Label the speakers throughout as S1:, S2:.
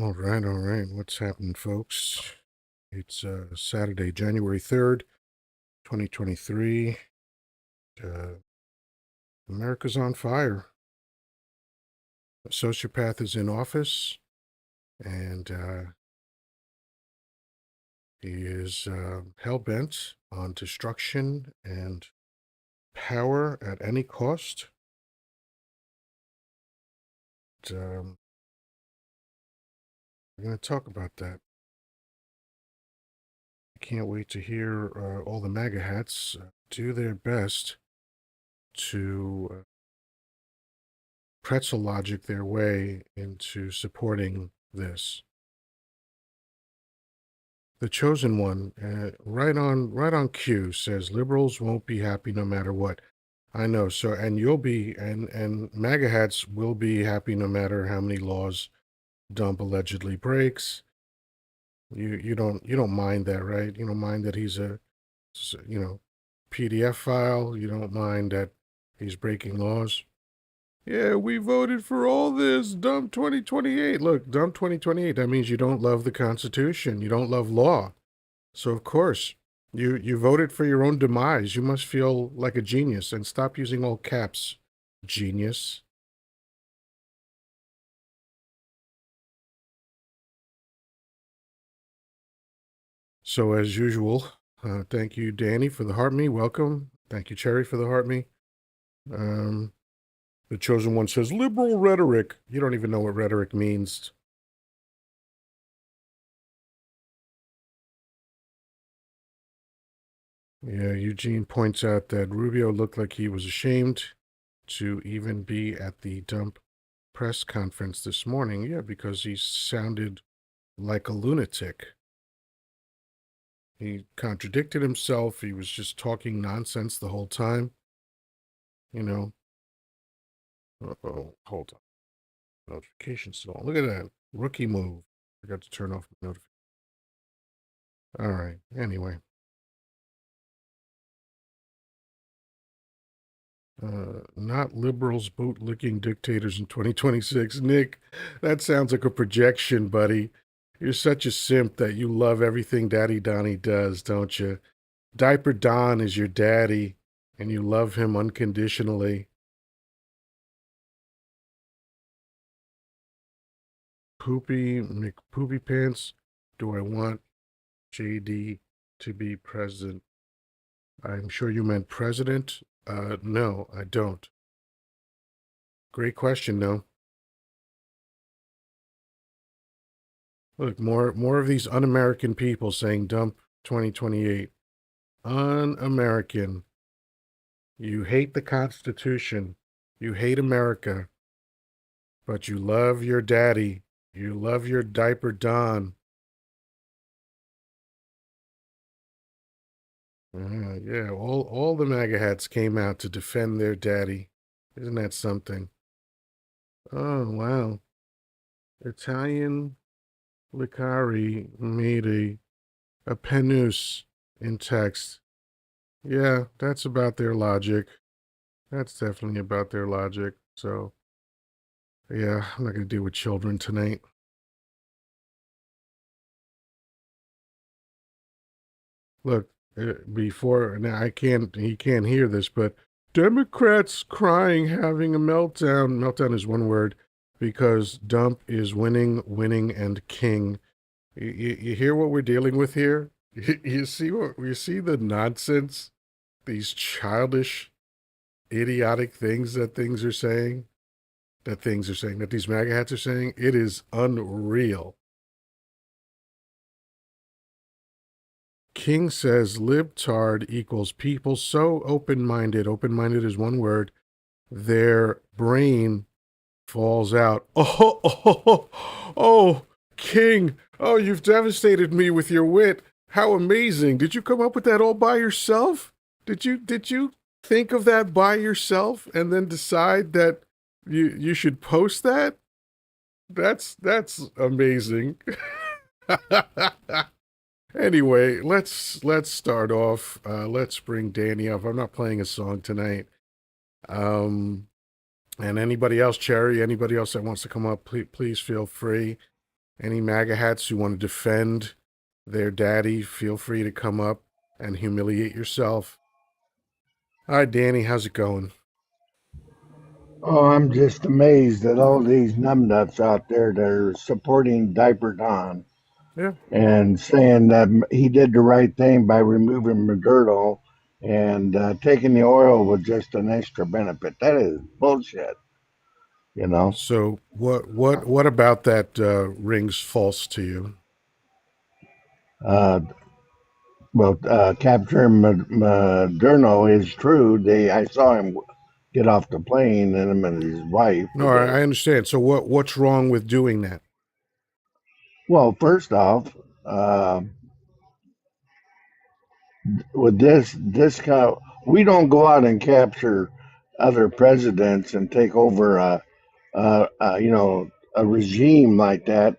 S1: All right. What's happening, folks? It's Saturday, January 3rd, 2023. Uh, America's on fire. A sociopath is in office, and he is hell-bent on destruction and power at any cost. And, we're going to talk about that. I can't wait to hear all the MAGA hats do their best to pretzel logic their way into supporting this. The chosen one, right on cue, says liberals won't be happy no matter what. I know. So, and you'll be, and MAGA hats will be happy no matter how many laws Dump allegedly breaks. You don't mind that, right? You don't mind that he's a, PDF file. You don't mind that he's breaking laws. Yeah, we voted for all this. Dump 2028. Look, dump 2028. That means you don't love the Constitution. You don't love law. So of course, you voted for your own demise. You must feel like a genius, and stop using all caps, genius. So as usual, thank you, Danny, for the heart me. Welcome. Thank you, Cherry, for the heart me. The chosen one says liberal rhetoric. You don't even know what rhetoric means. Yeah, Eugene points out that Rubio looked like he was ashamed to even be at the dump press conference this morning. Yeah, because he sounded like a lunatic. He contradicted himself. He was just talking nonsense the whole time. You know. Uh-oh, hold on. Notifications still on. Look at that. Rookie move. I got to turn off my notification. All right. Anyway. Not liberals bootlicking dictators in 2026. Nick, that sounds like a projection, buddy. You're such a simp that you love everything Daddy Donnie does, don't you? Diaper Don is your daddy, and you love him unconditionally. Poopy McPoopy Pants, do I want JD to be president? I'm sure you meant president. No, I don't. Great question, though. Look, more of these un-American people saying dump 2028. Un-American. You hate the Constitution. You hate America. But you love your daddy. You love your diaper Don. Yeah, all the MAGA hats came out to defend their daddy. Isn't that something? Oh, wow. Italian Licari made a penus in text. Yeah, that's about their logic. That's definitely about their logic. So, yeah, I'm not going to deal with children tonight. Look, before, now he can't hear this, but Democrats crying, having a meltdown. Meltdown is one word because dump is winning, and king. You hear what we're dealing with here? You see the nonsense, these childish, idiotic things that things are saying, that these MAGA hats are saying. It is unreal. King says libtard equals people so open-minded. Open-minded is one word. Their brain falls out. Oh, King. Oh, you've devastated me with your wit. How amazing. Did you come up with that all by yourself? Did you think of that by yourself and then decide that you should post that? That's amazing. Anyway, let's start off. Let's bring Danny up. I'm not playing a song tonight. And anybody else, Cherry, anybody else that wants to come up, please feel free. Any MAGA hats who want to defend their daddy, feel free to come up and humiliate yourself. Hi, Danny. How's it going?
S2: Oh, I'm just amazed at all these numbnuts out there that are supporting Diaper Don
S1: Yeah.
S2: and saying that he did the right thing by removing Maduro and taking the oil was just an extra benefit. That is bullshit, you know.
S1: So what about that rings false to you?
S2: Uh, Capturing Maduro is true. I saw him get off the plane, and him and his wife
S1: No,
S2: were there.
S1: I understand. So what's wrong with doing that?
S2: Well, first off, uh, with this kind, we don't go out and capture other presidents and take over a regime like that.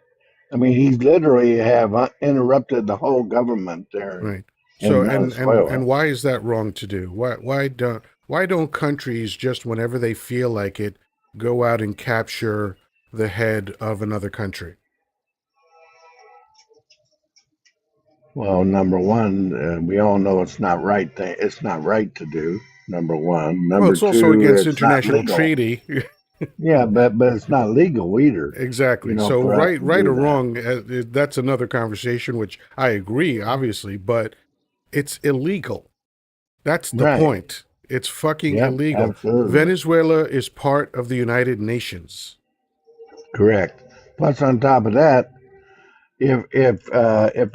S2: I mean, he literally have interrupted the whole government there
S1: Right. So
S2: in Venezuela.
S1: and why is that wrong to do? Why don't countries just whenever they feel like it go out and capture the head of another country?
S2: Well, number one, we all know it's not right. It's not right to do. Number one.
S1: Well,
S2: Number
S1: it's also
S2: two,
S1: against
S2: it's not
S1: international
S2: legal.
S1: treaty.
S2: Yeah, but it's not legal either.
S1: Exactly. So
S2: For us to
S1: right
S2: do
S1: or
S2: that.
S1: wrong, that's another conversation, which I agree, obviously, but it's illegal. That's the
S2: Right.
S1: point. It's fucking
S2: Yep.
S1: illegal.
S2: Absolutely.
S1: Venezuela is part of the United Nations.
S2: Correct. Plus, on top of that, if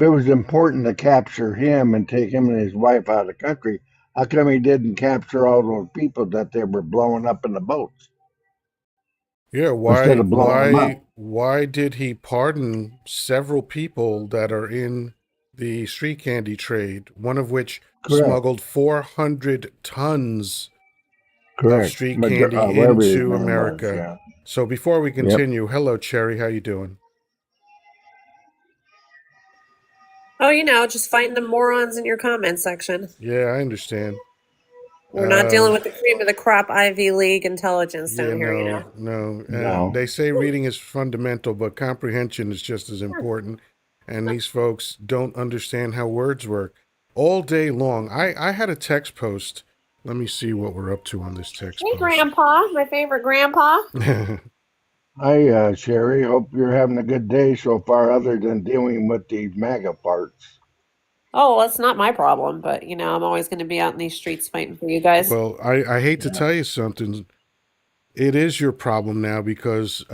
S2: it was important to capture him and take him and his wife out of the country, how come he didn't capture all those people that they were blowing up in the boats
S1: Yeah,
S2: instead
S1: why
S2: of blowing them
S1: why
S2: up?
S1: why did he pardon several people that are in the street candy trade, one of which
S2: Correct.
S1: smuggled 400 tons of
S2: Correct.
S1: street candy
S2: Whatever his
S1: into
S2: name was.
S1: America?
S2: Yeah.
S1: So before we
S2: Yep.
S1: continue, hello Cherry, how you doing?
S3: Oh, just fighting the morons in your comment section.
S1: Yeah, I understand.
S3: We're not dealing
S1: Um
S3: with the cream of the crop Ivy League intelligence
S1: yeah,
S3: down here.
S1: no.
S2: No.
S1: They say reading is fundamental, but comprehension is just as important. And these folks don't understand how words work all day long. I had a text post. Let me see what we're up to on this text
S3: Hey,
S1: post.
S3: Grandpa, my favorite grandpa.
S2: Hi, Sherry. Hope you're having a good day so far, other than dealing with these MAGA parts.
S3: Oh, well, it's not my problem, but I'm always going to be out in these streets fighting for you guys.
S1: Well, I hate to
S2: Yeah.
S1: tell you something. It is your problem now because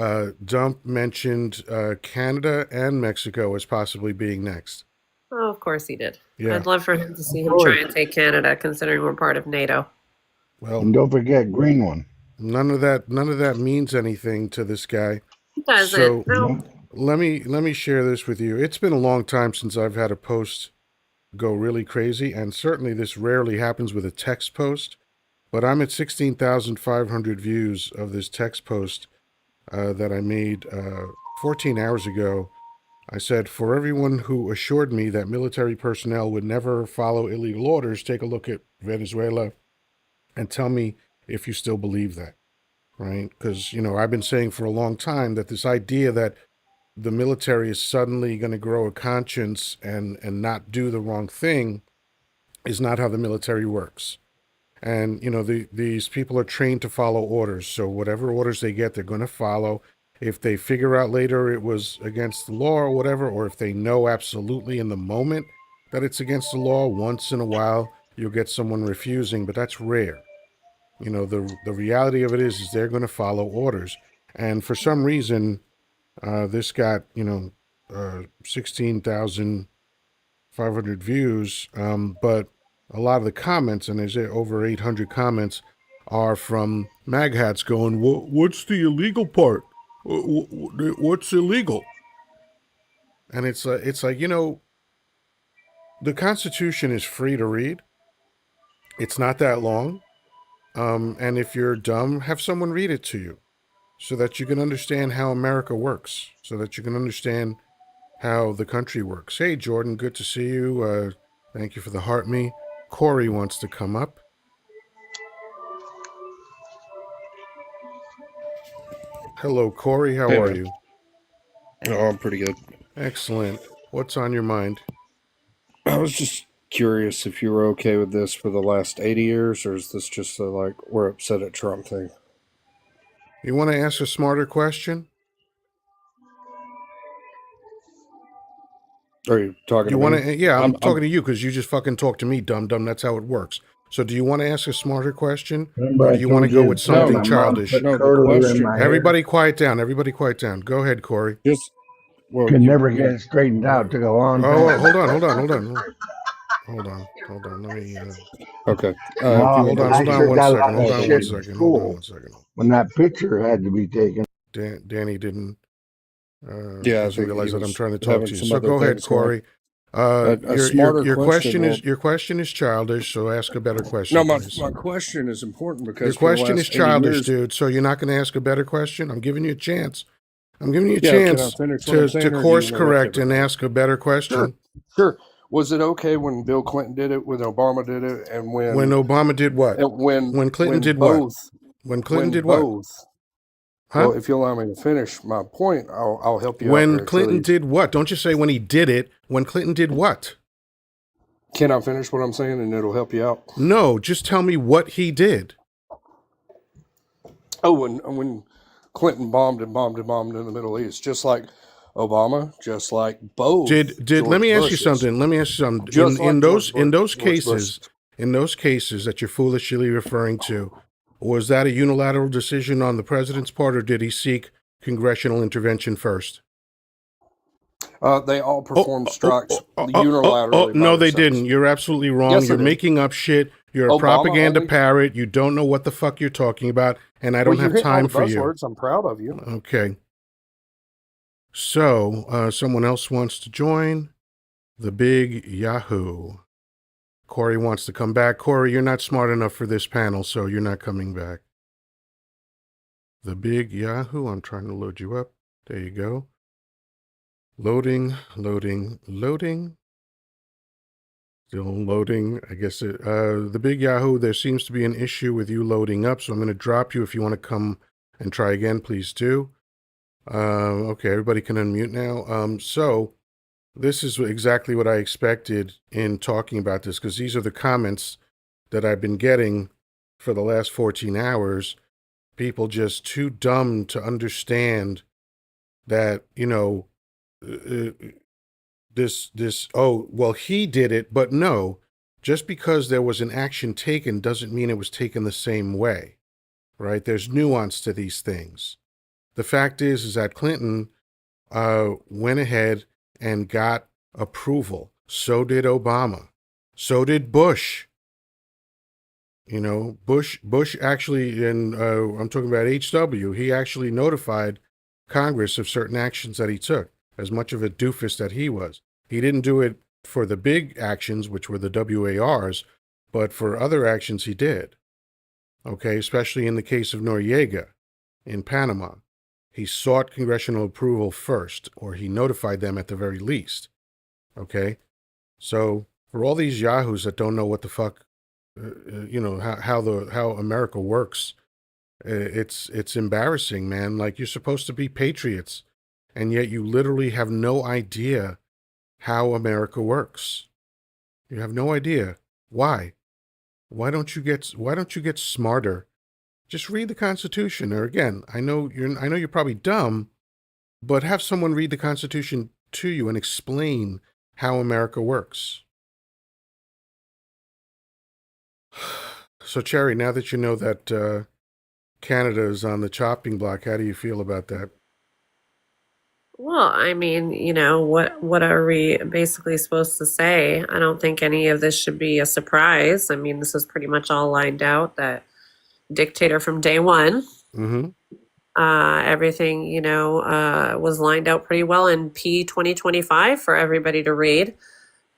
S1: Dump mentioned Canada and Mexico as possibly being next.
S3: Oh, of course he did.
S1: Yeah.
S3: I'd love for him to
S2: Of
S3: see him try
S2: course.
S3: and take Canada, considering we're part of NATO.
S1: Well,
S2: And don't forget Green One.
S1: none of that means anything to this guy.
S3: He doesn't.
S1: So
S3: No.
S2: Nope.
S1: let me share this with you. It's been a long time since I've had a post go really crazy, and certainly this rarely happens with a text post. But I'm at 16,500 views of this text post that I made 14 hours ago. I said, for everyone who assured me that military personnel would never follow illegal orders, take a look at Venezuela and tell me if you still believe that, right? Because, I've been saying for a long time that this idea that the military is suddenly going to grow a conscience and not do the wrong thing is not how the military works. And these people are trained to follow orders. So whatever orders they get, they're going to follow. If they figure out later it was against the law or whatever, or if they know absolutely in the moment that it's against the law, once in a while you'll get someone refusing, but that's rare. The reality of it is they're going to follow orders. And for some reason, this got 16,500 views, but a lot of the comments, and there's over 800 comments, are from mag hats going, "What's the illegal part? What's illegal?" And it's like the Constitution is free to read. It's not that long, and if you're dumb, have someone read it to you so that you can understand how America works, so that you can understand how the country works. Hey, Jordan, good to see you. Thank you for the heart me. Corey wants to come up. Hello, Corey. How
S4: Hey
S1: are
S4: man,
S1: you?
S4: Oh, I'm pretty good.
S1: Excellent. What's on your mind?
S4: I was just curious if you were okay with this for the last 80 years, or is this just a, like, we're upset at Trump thing?
S1: You want to ask a smarter question?
S4: Are you talking
S1: You
S4: to
S1: want
S4: me?
S1: to? Yeah, I'm
S4: I'm
S1: talking to you because you just fucking talk to me, dumb. That's how it works. So, do you want to ask a smarter question,
S2: Remember,
S1: or
S2: I
S1: do you want to
S2: told
S1: go
S2: you
S1: with
S2: to tell
S1: something
S2: my mom
S1: childish?
S2: put
S4: no, the
S2: curler in
S4: question.
S2: my hair.
S1: Everybody, quiet down. Everybody, quiet down. Go ahead, Corey.
S4: Just, well,
S2: Could never
S4: you
S2: get it straightened out. Took a long
S1: Oh,
S2: time.
S1: hold on. Let me.
S4: okay. If you
S2: No,
S4: want
S1: Hold
S4: to
S2: but
S1: on.
S2: I
S4: listen
S2: sure
S4: to
S2: got a
S1: Hold
S2: lot of
S4: all the
S2: shit
S1: on
S2: in
S4: reasons.
S2: school when that picture had to be taken.
S1: Danny didn't
S4: Yeah, I
S1: doesn't
S4: think he
S1: realize that I'm
S4: was
S1: trying to talk
S4: having
S1: to you.
S4: some
S1: So
S4: other
S1: go ahead,
S4: things going.
S1: Corey.
S4: A smarter question. Well,
S1: Your question is childish. So ask a better
S4: no,
S1: question,
S4: my,
S1: please.
S4: my question is important
S1: Your
S4: because for the
S1: question is
S4: last 80
S1: childish,
S4: years,
S1: dude. So you're not going to ask a better question. I'm giving you a chance. I'm giving you a
S4: yeah, can I
S1: chance
S4: finish what I'm
S1: to
S4: saying, or do you
S1: course
S4: interrupt
S1: correct and
S4: everybody?
S1: ask a better
S4: Sure,
S1: question.
S4: sure. Was it okay when Bill Clinton did it, when Obama did it, and
S1: When Obama did what? When Clinton
S4: when
S1: did what?
S4: both
S1: When Clinton
S4: when
S1: did what?
S4: both?
S1: Huh?
S4: Well, if you allow me to finish my point, I'll help you out
S1: When
S4: there.
S1: Clinton
S4: Truly,
S1: did what? Don't you say when he did it. When Clinton did what?
S4: can I finish what I'm saying, and it'll help you out?
S1: No, just tell me what he did.
S4: Oh, when Clinton bombed and bombed and bombed in the Middle East, just like Obama, just like both
S1: Did let
S4: George
S1: me ask you
S4: Bushes,
S1: something. Let me ask you something.
S4: just like
S1: In those cases that you're foolishly referring to, was that a unilateral decision on the president's part, or did he seek congressional intervention first?
S4: They all performed strikes unilaterally by
S1: No, they
S4: themselves.
S1: didn't. You're absolutely wrong.
S4: Yes,
S1: You're
S4: they did.
S1: making up shit. You're a
S4: Obama
S1: propaganda
S4: only.
S1: parrot. You don't know what the fuck you're talking about, and I
S4: Well,
S1: don't
S4: you're
S1: have
S4: hitting all
S1: time
S4: the
S1: for you.
S4: buzzwords. I'm proud of you.
S1: Okay. So, someone else wants to join? The Big Yahoo. Corey wants to come back. Corey, you're not smart enough for this panel, so you're not coming back. The Big Yahoo. I'm trying to load you up. There you go. Loading. Still loading. I guess the Big Yahoo, there seems to be an issue with you loading up, so I'm going to drop you. If you want to come and try again, please do. Okay, everybody can unmute now. So this is exactly what I expected in talking about this, because these are the comments that I've been getting for the last 14 hours. People just too dumb to understand that, oh, well, he did it, but no, just because there was an action taken doesn't mean it was taken the same way, right? There's nuance to these things. The fact is that Clinton went ahead and got approval. So did Obama. So did Bush. Bush actually, and I'm talking about HW, he actually notified Congress of certain actions that he took, as much of a doofus that he was. He didn't do it for the big actions, which were the WARs, but for other actions he did. Okay, especially in the case of Noriega in Panama. He sought congressional approval first, or he notified them at the very least. Okay, so for all these yahoos that don't know what the fuck, how America works, it's embarrassing, man. Like, you're supposed to be patriots, and yet you literally have no idea how America works. You have no idea. Why? Why don't you get smarter? Just read the Constitution. Or again, I know you're probably dumb, but have someone read the Constitution to you and explain how America works. So, Cherry, now that you know that Canada is on the chopping block, how do you feel about that?
S3: Well, I mean, what are we basically supposed to say? I don't think any of this should be a surprise. I mean, this is pretty much all lined out, that dictator from day one.
S1: Mm-hmm.
S3: Everything, was lined out pretty well in P 2025 for everybody to read.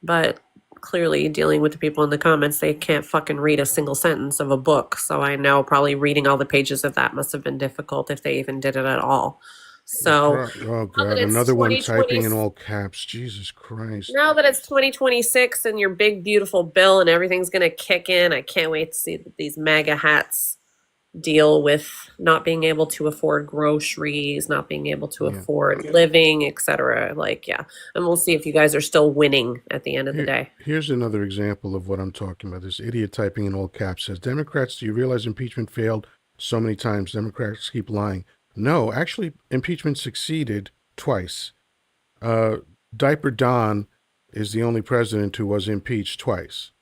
S3: But clearly, dealing with the people in the comments, they can't fucking read a single sentence of a book. So I know probably reading all the pages of that must have been difficult if they even did it at all. So
S1: Oh,
S3: now that
S1: God,
S3: it's
S1: another one
S3: 2020,
S1: typing in all caps. Jesus Christ.
S3: now that it's 2026 and your big beautiful bill and everything's gonna kick in, I can't wait to see these MAGA hats deal with not being able to afford groceries, not being able to afford living, etc. Like, yeah. And we'll see if you guys are still winning at the end of the day.
S1: Here's another example of what I'm talking about. This idiot typing in all caps says, Democrats, do you realize impeachment failed so many times? Democrats keep lying. No, actually, impeachment succeeded twice. Diaper Don is the only president who was impeached twice.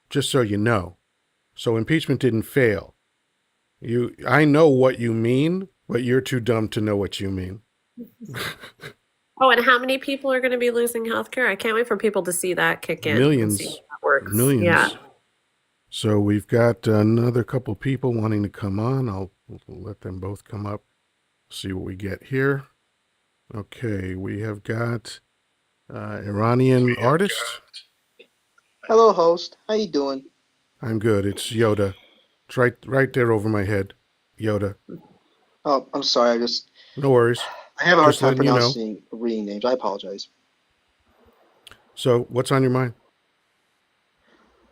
S1: Just so you know. So impeachment didn't fail. I know what you mean, but you're too dumb to know what you mean.
S3: Oh, and how many people are going to be losing health care? I can't wait for people to see that kick in.
S1: Millions.
S3: And see how that works.
S1: Millions.
S3: Yeah.
S1: So we've got another couple people wanting to come on. I'll let them both come up. See what we get here. Okay, we have got Iranian artist.
S5: Hello, host. How you doing?
S1: I'm good. It's Yoddah. It's right there over my head. Yoddah.
S5: Oh, I'm sorry.
S1: No worries.
S5: I have a hard
S1: Just
S5: time
S1: letting you know.
S5: pronouncing reading names. I apologize.
S1: So what's on your mind?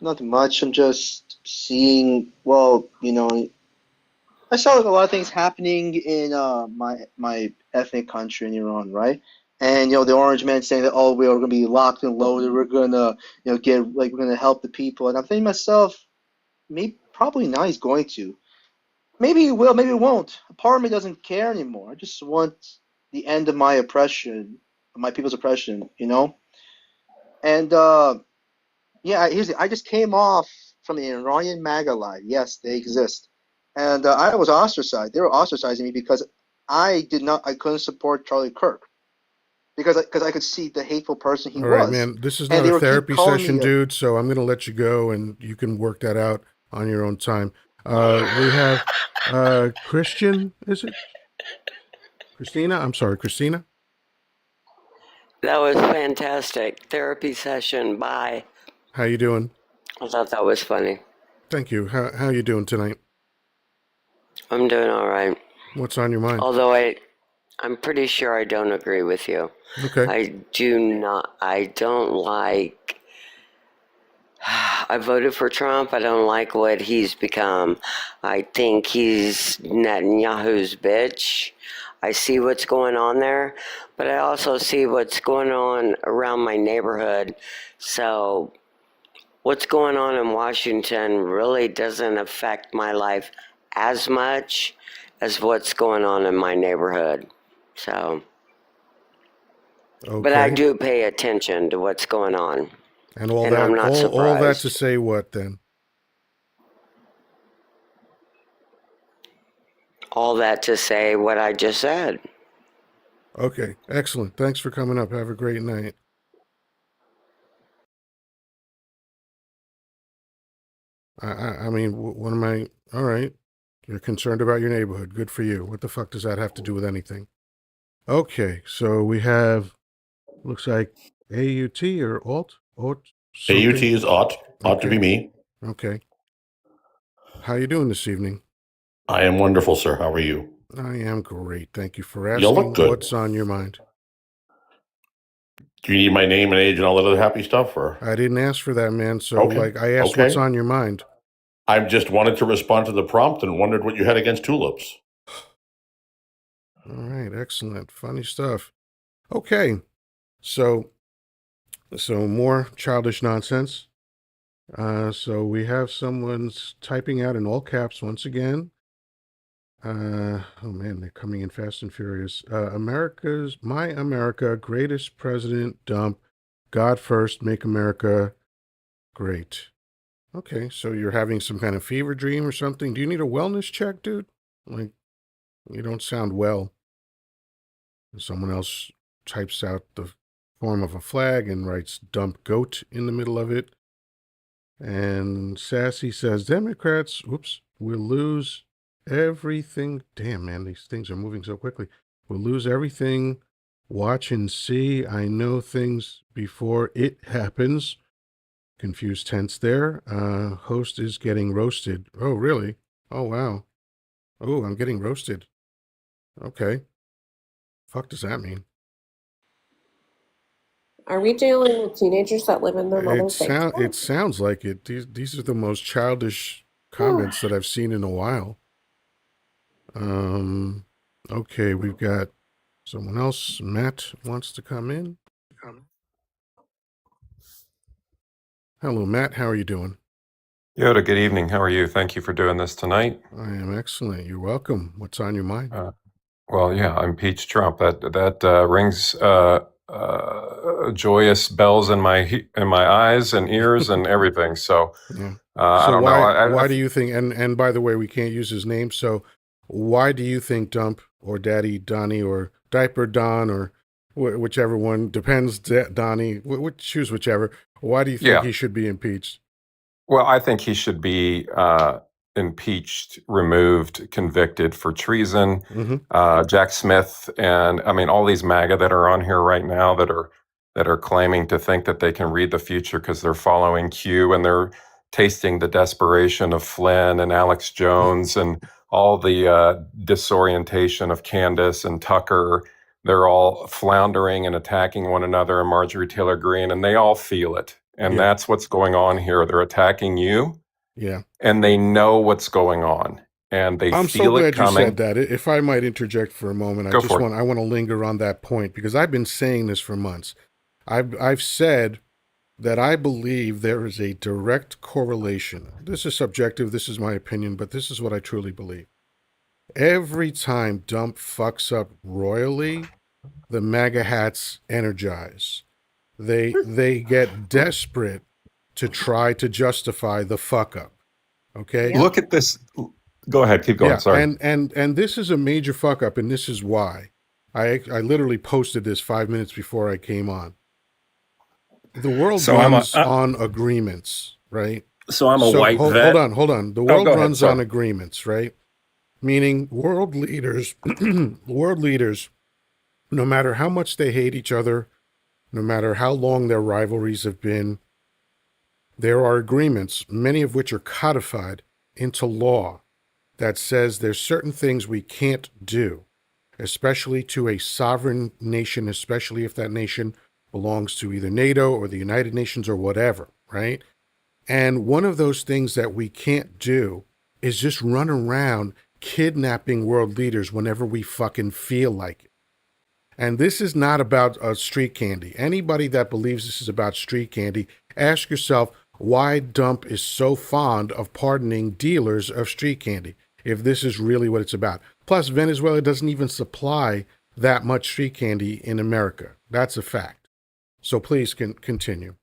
S5: Nothing much. I'm just seeing. Well, I saw like a lot of things happening in my ethnic country in Iran, right? And the orange man saying that, oh, we're gonna be locked and loaded. We're gonna we're gonna help the people. And I'm thinking to myself, maybe probably not. He's going to. Maybe he will, maybe he won't. A part of me doesn't care anymore. I just want the end of my oppression, of my people's oppression, And yeah, I just came off from the Iranian MAGA line. Yes, they exist, and I was ostracized. They were ostracizing me because I couldn't support Charlie Kirk because I could see the hateful person he
S1: All right,
S5: was.
S1: man. This is
S5: And
S1: not
S5: they
S1: a
S5: were keep
S1: therapy
S5: calling
S1: session,
S5: me
S1: dude. So I'm gonna let you go, and you can work that out on your own time. We have Christian. Is it Christina? I'm sorry, Christina.
S6: That was fantastic. Therapy session. Bye.
S1: How you doing?
S6: I thought that was funny.
S1: Thank you. How you doing tonight?
S6: I'm doing all right.
S1: What's on your mind?
S6: Although I'm pretty sure I don't agree with you.
S1: Okay.
S6: I don't like. I voted for Trump. I don't like what he's become. I think he's Netanyahu's bitch. I see what's going on there, but I also see what's going on around my neighborhood. So what's going on in Washington really doesn't affect my life as much as what's going on in my neighborhood. So,
S1: Okay.
S6: but I do pay attention to what's going on.
S1: And all
S6: And
S1: that,
S6: I'm not
S1: all that to
S6: surprised.
S1: say what then?
S6: All that to say what I just said.
S1: Okay, excellent. Thanks for coming up. Have a great night. I mean, what am I? All right. You're concerned about your neighborhood. Good for you. What the fuck does that have to do with anything? Okay, so we have, looks like AUT or Alt something.
S7: AUT is ought to be me.
S1: Okay. How you doing this evening?
S7: I am wonderful, sir. How are you?
S1: I am great. Thank you for
S7: You
S1: asking.
S7: look good.
S1: What's on your mind?
S7: Do you need my name and age and all that other happy stuff? Or
S1: I didn't ask for that, man. So,
S7: Okay.
S1: I asked
S7: Okay.
S1: what's on your mind.
S7: I just wanted to respond to the prompt and wondered what you had against tulips.
S1: All right, excellent. Funny stuff. Okay. So more childish nonsense. So we have someone's typing out in all caps once again. Oh man, they're coming in fast and furious. My America, greatest president dump. God first, make America great. Okay, so you're having some kind of fever dream or something. Do you need a wellness check, dude? Like, you don't sound well. Someone else types out the form of a flag and writes dump goat in the middle of it. And Sassy says, Democrats, will lose everything. Damn, man, these things are moving so quickly. We'll lose everything. Watch and see. I know things before it happens. Confused tense there. Host is getting roasted. Oh, really? Oh, wow. Oh, I'm getting roasted. Okay. Fuck does that mean?
S3: Are we dealing with teenagers that live in their mother's basement?
S1: It sounds like it. These are the most childish comments that I've seen in a while. Okay, we've got someone else. Matt wants to come in. Hello, Matt. How are you doing?
S8: Yoda, good evening. How are you? Thank you for doing this tonight.
S1: I am excellent. You're welcome. What's on your mind?
S8: Well, yeah, impeach Trump. That rings joyous bells in my eyes and ears and everything. So
S1: Yeah.
S8: I
S1: So
S8: don't know.
S1: why do you think? And by the way, we can't use his name. So why do you think Dump or Daddy Donnie or Diaper Don or whichever one depends? Donnie, choose whichever. Why do you think
S8: Yeah.
S1: he should be impeached?
S8: Well, I think he should be impeached, removed, convicted for treason.
S1: Mm-hmm.
S8: Jack Smith, and I mean all these MAGA that are on here right now that are claiming to think that they can read the future because they're following Q and they're tasting the desperation of Flynn and Alex Jones and all the disorientation of Candace and Tucker. They're all floundering and attacking one another, and Marjorie Taylor Greene, and they all feel it. And
S1: Yeah.
S8: that's what's going on here. They're attacking you,
S1: Yeah.
S8: and they know what's going on, and they
S1: I'm so
S8: feel it
S1: glad you
S8: coming.
S1: said that. If I might interject for a moment,
S8: Go for it.
S1: I want to linger on that point because I've been saying this for months. I've said that I believe there is a direct correlation. This is subjective, this is my opinion, but this is what I truly believe. Every time Dump fucks up royally, the MAGA hats energize. They get desperate to try to justify the fuck up. Okay?
S8: Look at this. Go ahead. Keep going.
S1: Yeah,
S8: Sorry.
S1: and this is a major fuck up, and this is why. I literally posted this 5 minutes before I came on. The world runs on agreements, right?
S8: So I'm a white vet.
S1: Hold on. The world
S8: go ahead,
S1: runs
S8: sorry.
S1: on agreements, right? Meaning world leaders, no matter how much they hate each other, no matter how long their rivalries have been, there are agreements, many of which are codified into law, that says there's certain things we can't do, especially to a sovereign nation, especially if that nation belongs to either NATO or the United Nations or whatever, right? And one of those things that we can't do is just run around kidnapping world leaders whenever we fucking feel like it. And this is not about street candy. Anybody that believes this is about street candy, ask yourself why Dump is so fond of pardoning dealers of street candy, if this is really what it's about. Plus, Venezuela doesn't even supply that much street candy in America. That's a fact. So please continue.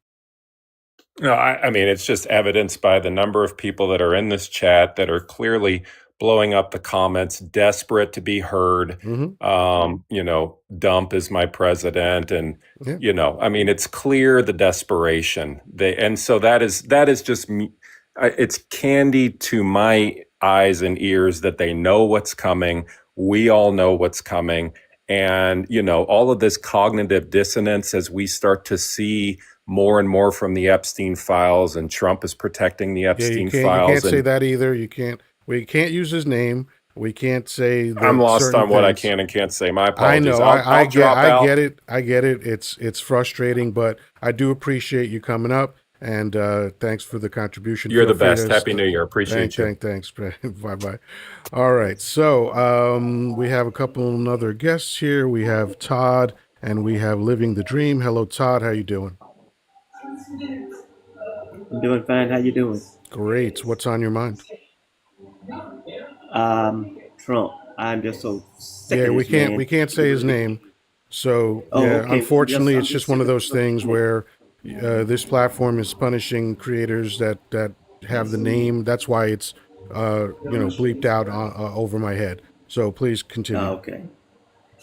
S8: No, I mean, it's just evidenced by the number of people that are in this chat that are clearly blowing up the comments, desperate to be heard. Dump is my president. And, I mean, it's clear the desperation. So that is just, it's candy to my eyes and ears that they know what's coming. We all know what's coming. And, all of this cognitive dissonance as we start to see more and more from the Epstein files, and Trump is protecting the Epstein files.
S1: You can't say that either. We can't use his name. We can't say that.
S8: I'm lost on what I
S1: things.
S8: can and can't say. My apologies.
S1: I get it. I get it. It's frustrating, but I do appreciate you coming up, and thanks for the contribution.
S8: You're the best. Happy New Year. Appreciate you.
S1: Thanks. Bye. All right. So we have a couple other guests here. We have Todd, and we have Living the Dream. Hello, Todd. How you doing?
S9: I'm doing fine. How you doing?
S1: Great. What's on your mind?
S9: Trump. I'm just so sick of
S1: we
S9: this
S1: can't
S9: man.
S1: we can't say his name. So
S9: okay.
S1: Unfortunately,
S9: Yes,
S1: it's just one of those things where this platform is punishing creators that have the name. That's why it's bleeped out over my head. So please continue.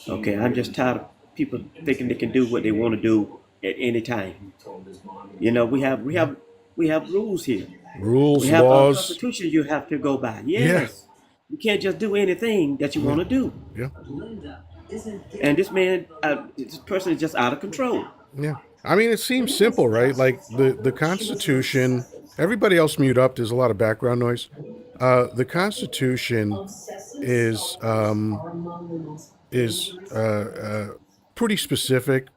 S9: Okay. I'm just tired of people thinking they can do what they want to do at any time. We have rules here.
S1: Rules,
S9: we have
S1: laws.
S9: A constitution you have to go by. Yes. Yeah. You can't just do anything that you want to do.
S1: Yeah.
S9: And this man, this person is just out of control.
S1: Yeah. I mean, it seems simple, right? Like the Constitution. Everybody else mute up. There's a lot of background noise. The Constitution is pretty specific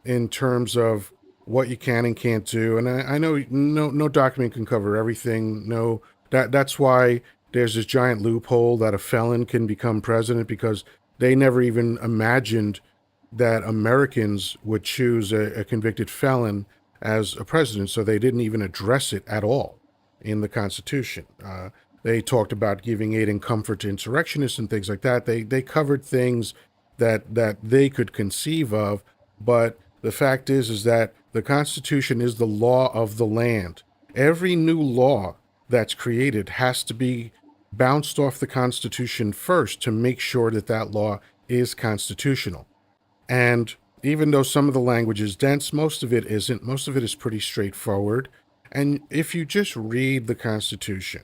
S1: in terms of what you can and can't do. And I know no document can cover everything. No That's why there's this giant loophole that a felon can become president, because they never even imagined that Americans would choose a convicted felon as a president. So they didn't even address it at all in the Constitution. They talked about giving aid and comfort to insurrectionists and things like that. They covered things that they could conceive of, but the fact is that the Constitution is the law of the land. Every new law that's created has to be bounced off the Constitution first to make sure that that law is constitutional. And even though some of the language is dense, most of it isn't. Most of it is pretty straightforward. And if you just read the Constitution,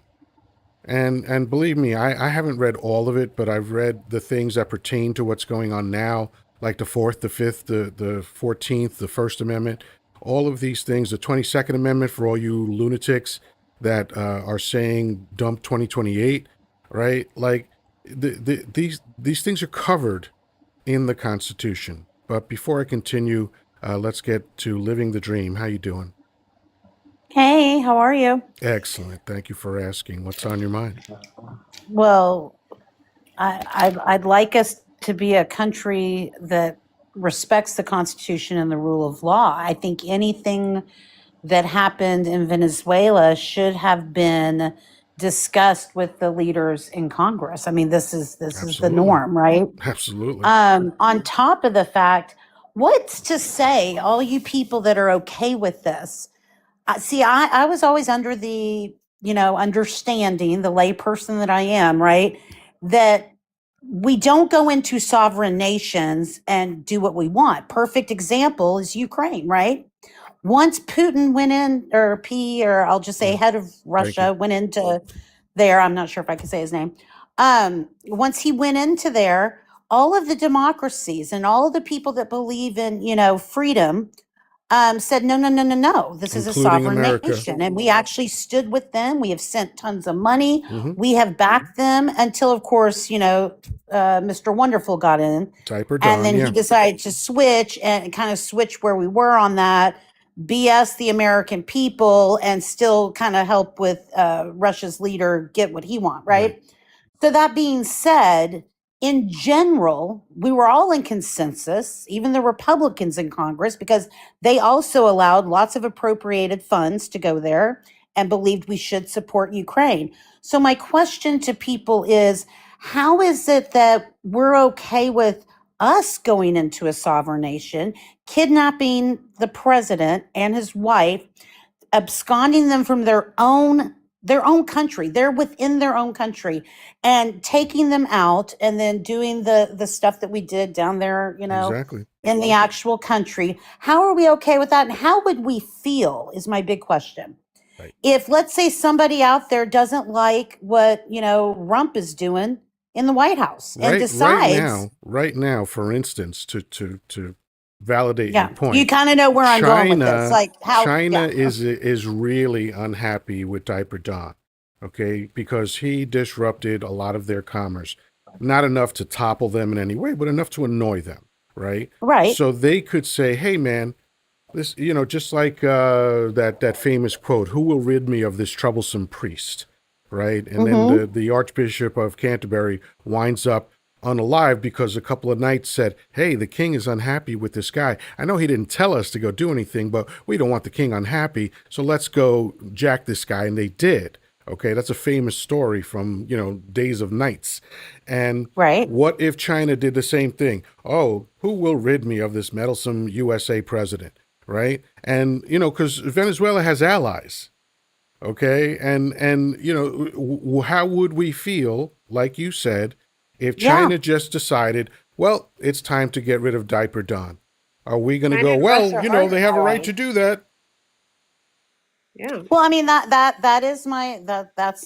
S1: and believe me, I haven't read all of it, but I've read the things that pertain to what's going on now, like the 4th, the 5th, the 14th, the First Amendment, all of these things, the 22nd Amendment for all you lunatics that are saying dump 2028, right? Like these things are covered in the Constitution. But before I continue, let's get to living the dream. How you doing?
S10: Hey, how are you?
S1: Excellent. Thank you for asking. What's on your mind?
S10: Well, I'd like us to be a country that respects the Constitution and the rule of law. I think anything that happened in Venezuela should have been discussed with the leaders in Congress. I mean, this is the
S1: Absolutely.
S10: norm, right?
S1: Absolutely.
S10: On top of the fact, what's to say, all you people that are okay with this? See, I was always under the, understanding, the layperson that I am, right, that we don't go into sovereign nations and do what we want. Perfect example is Ukraine, right? Once Putin went in, or I'll just say head of Russia went into there, I'm not sure if I can say his name. Once he went into there, all of the democracies and all of the people that believe in, freedom, said, no, no, no, no, no. This is a
S1: Including
S10: sovereign
S1: America.
S10: nation. And we actually stood with them. We have sent tons of money.
S1: Mhm.
S10: We have backed them until, of course, Mr. Wonderful got in.
S1: Type or
S10: And
S1: Don,
S10: then
S1: yeah.
S10: he decided to switch and kind of switch where we were on that, BS the American people, and still kind of help with Russia's leader get what he wants, right? So that being said, in general, we were all in consensus, even the Republicans in Congress, because they also allowed lots of appropriated funds to go there and believed we should support Ukraine. So my question to people is, how is it that we're okay with us going into a sovereign nation, kidnapping the president and his wife, absconding them from their own country? They're within their own country, and taking them out and then doing the stuff that we did down there,
S1: Exactly.
S10: in the actual country. How are we okay with that? And how would we feel is my big question.
S1: Right.
S10: If, let's say, somebody out there doesn't like what, Rump is doing in the White House and decides
S1: right now, for instance, to validate
S10: yeah,
S1: your point.
S10: you kind of know where I'm going with this. Like how
S1: China
S10: yeah.
S1: is really unhappy with Diaper Don, okay, because he disrupted a lot of their commerce. Not enough to topple them in any way, but enough to annoy them, right?
S10: Right.
S1: So they could say, "Hey, man, this, just like that famous quote, 'Who will rid me of this troublesome priest?'" Right? And then the Archbishop of Canterbury winds up unalive because a couple of knights said, "Hey, the king is unhappy with this guy. I know he didn't tell us to go do anything, but we don't want the king unhappy, so let's go jack this guy." And they did. Okay, that's a famous story from, days of knights. And
S10: right.
S1: What if China did the same thing? "Oh, who will rid me of this meddlesome USA president?" Right? And, because Venezuela has allies. Okay, and how would we feel, like you said, if China just decided, well, it's time to get rid of Diaper Don? Are we going to go, well, they have a right to do that?
S3: Yeah.
S10: Well, I mean that's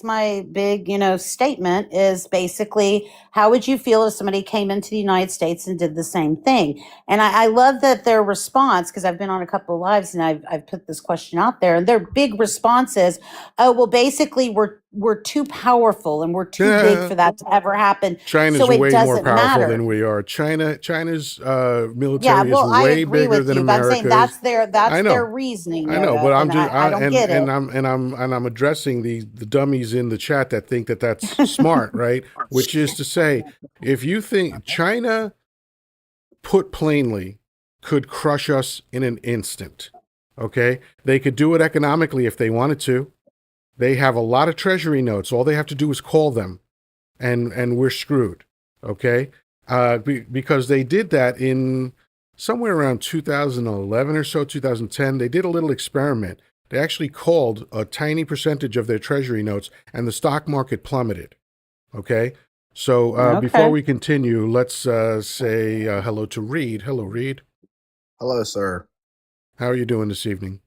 S10: my big, statement is basically, how would you feel if somebody came into the United States and did the same thing? And I love that their response, because I've been on a couple of lives and I've put this question out there, and their big response is, oh, well, basically we're too powerful and we're too big
S1: Yeah.
S10: for that to ever happen.
S1: China's
S10: So it
S1: way more
S10: doesn't
S1: powerful
S10: matter.
S1: than we are. China's
S10: Yeah,
S1: military is
S10: well, I
S1: way
S10: agree
S1: bigger
S10: with
S1: than
S10: you, but I'm saying
S1: America's.
S10: that's
S1: I
S10: their
S1: know.
S10: reasoning,
S1: I know,
S10: Yoda,
S1: but I'm
S10: and
S1: just
S10: I don't get it.
S1: I'm addressing the dummies in the chat that think that that's smart, right? Which is to say, if you think China, put plainly, could crush us in an instant, okay? They could do it economically if they wanted to. They have a lot of treasury notes. All they have to do is call them, and we're screwed, okay? Because they did that in somewhere around 2011 or so, 2010. They did a little experiment. They actually called a tiny percentage of their treasury notes, and the stock market plummeted, okay? So before
S10: Okay.
S1: we continue, let's say hello to Reed. Hello, Reed.
S11: Hello, sir.
S1: How are you doing this evening?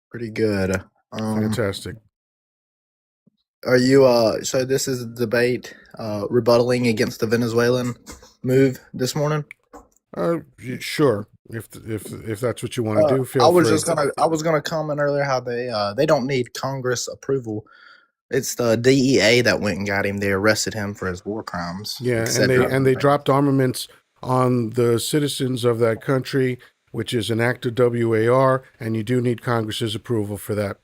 S11: Pretty good.
S1: Fantastic.
S11: Are you so this is a debate rebuttaling against the Venezuelan move this morning?
S1: Sure. If that's what you want to do,
S11: I
S1: feel
S11: was
S1: free.
S11: just gonna comment earlier how they don't need Congress approval. It's the DEA that went and got him. They arrested him for his war crimes.
S1: Yeah,
S11: etc.
S1: and they dropped armaments on the citizens of that country, which is an act of WAR, and you do need Congress's approval for that.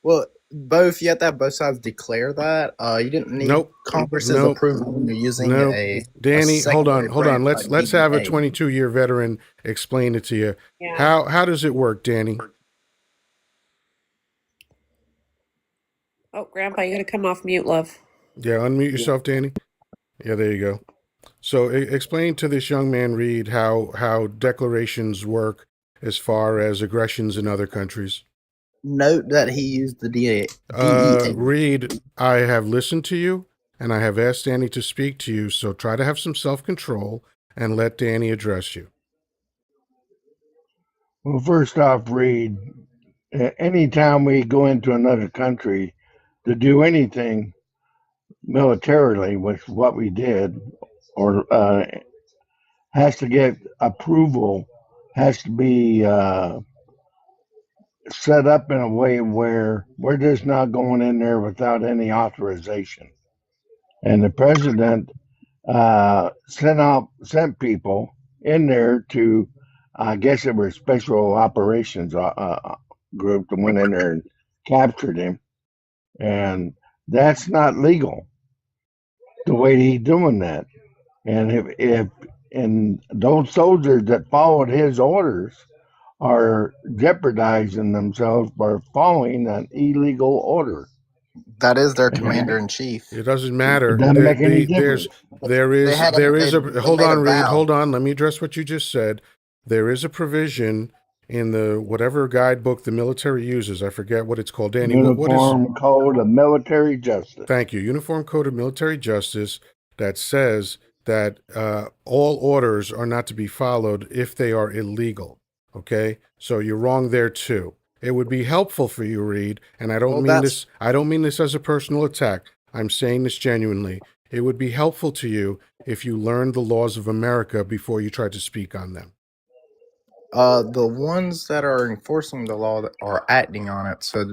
S11: Well, you have to have both sides declare that. You didn't need
S1: Nope.
S11: Congress's
S1: Nope.
S11: approval when you're using
S1: Nope.
S11: a
S1: Danny, hold on.
S11: secondary branch
S1: Let's
S11: like
S1: have a
S11: DEA.
S1: 22-year veteran explain it to you.
S3: Yeah.
S1: How does it work, Danny?
S3: Oh, Grandpa, you got to come off mute, love.
S1: Yeah, unmute yourself, Danny. Yeah, there you go. So explain to this young man, Reed, how declarations work as far as aggressions in other countries.
S11: Note that he used the DEA.
S1: Reed, I have listened to you, and I have asked Danny to speak to you, so try to have some self-control and let Danny address you.
S2: Well, first off, Reed, anytime we go into another country to do anything militarily, which is what we did, or has to get approval, has to be set up in a way where we're just not going in there without any authorization. And the president sent people in there to, I guess it was special operations group that went in there and captured him, and that's not legal. The way he's doing that, and if and those soldiers that followed his orders are jeopardizing themselves by following an illegal order.
S11: That is their commander in chief.
S1: It doesn't matter.
S2: It doesn't make any difference.
S1: There is hold on, Reed. Hold on. Let me address what you just said. There is a provision in the whatever guidebook the military uses. I forget what it's called. Danny,
S2: Uniform Code of Military Justice.
S1: Thank you. Uniform Code of Military Justice that says that all orders are not to be followed if they are illegal. Okay, so you're wrong there too. It would be helpful for you, Reed, and I don't mean this as a personal attack. I'm saying this genuinely. It would be helpful to you if you learned the laws of America before you try to speak on them.
S11: The ones that are enforcing the law are acting on it, so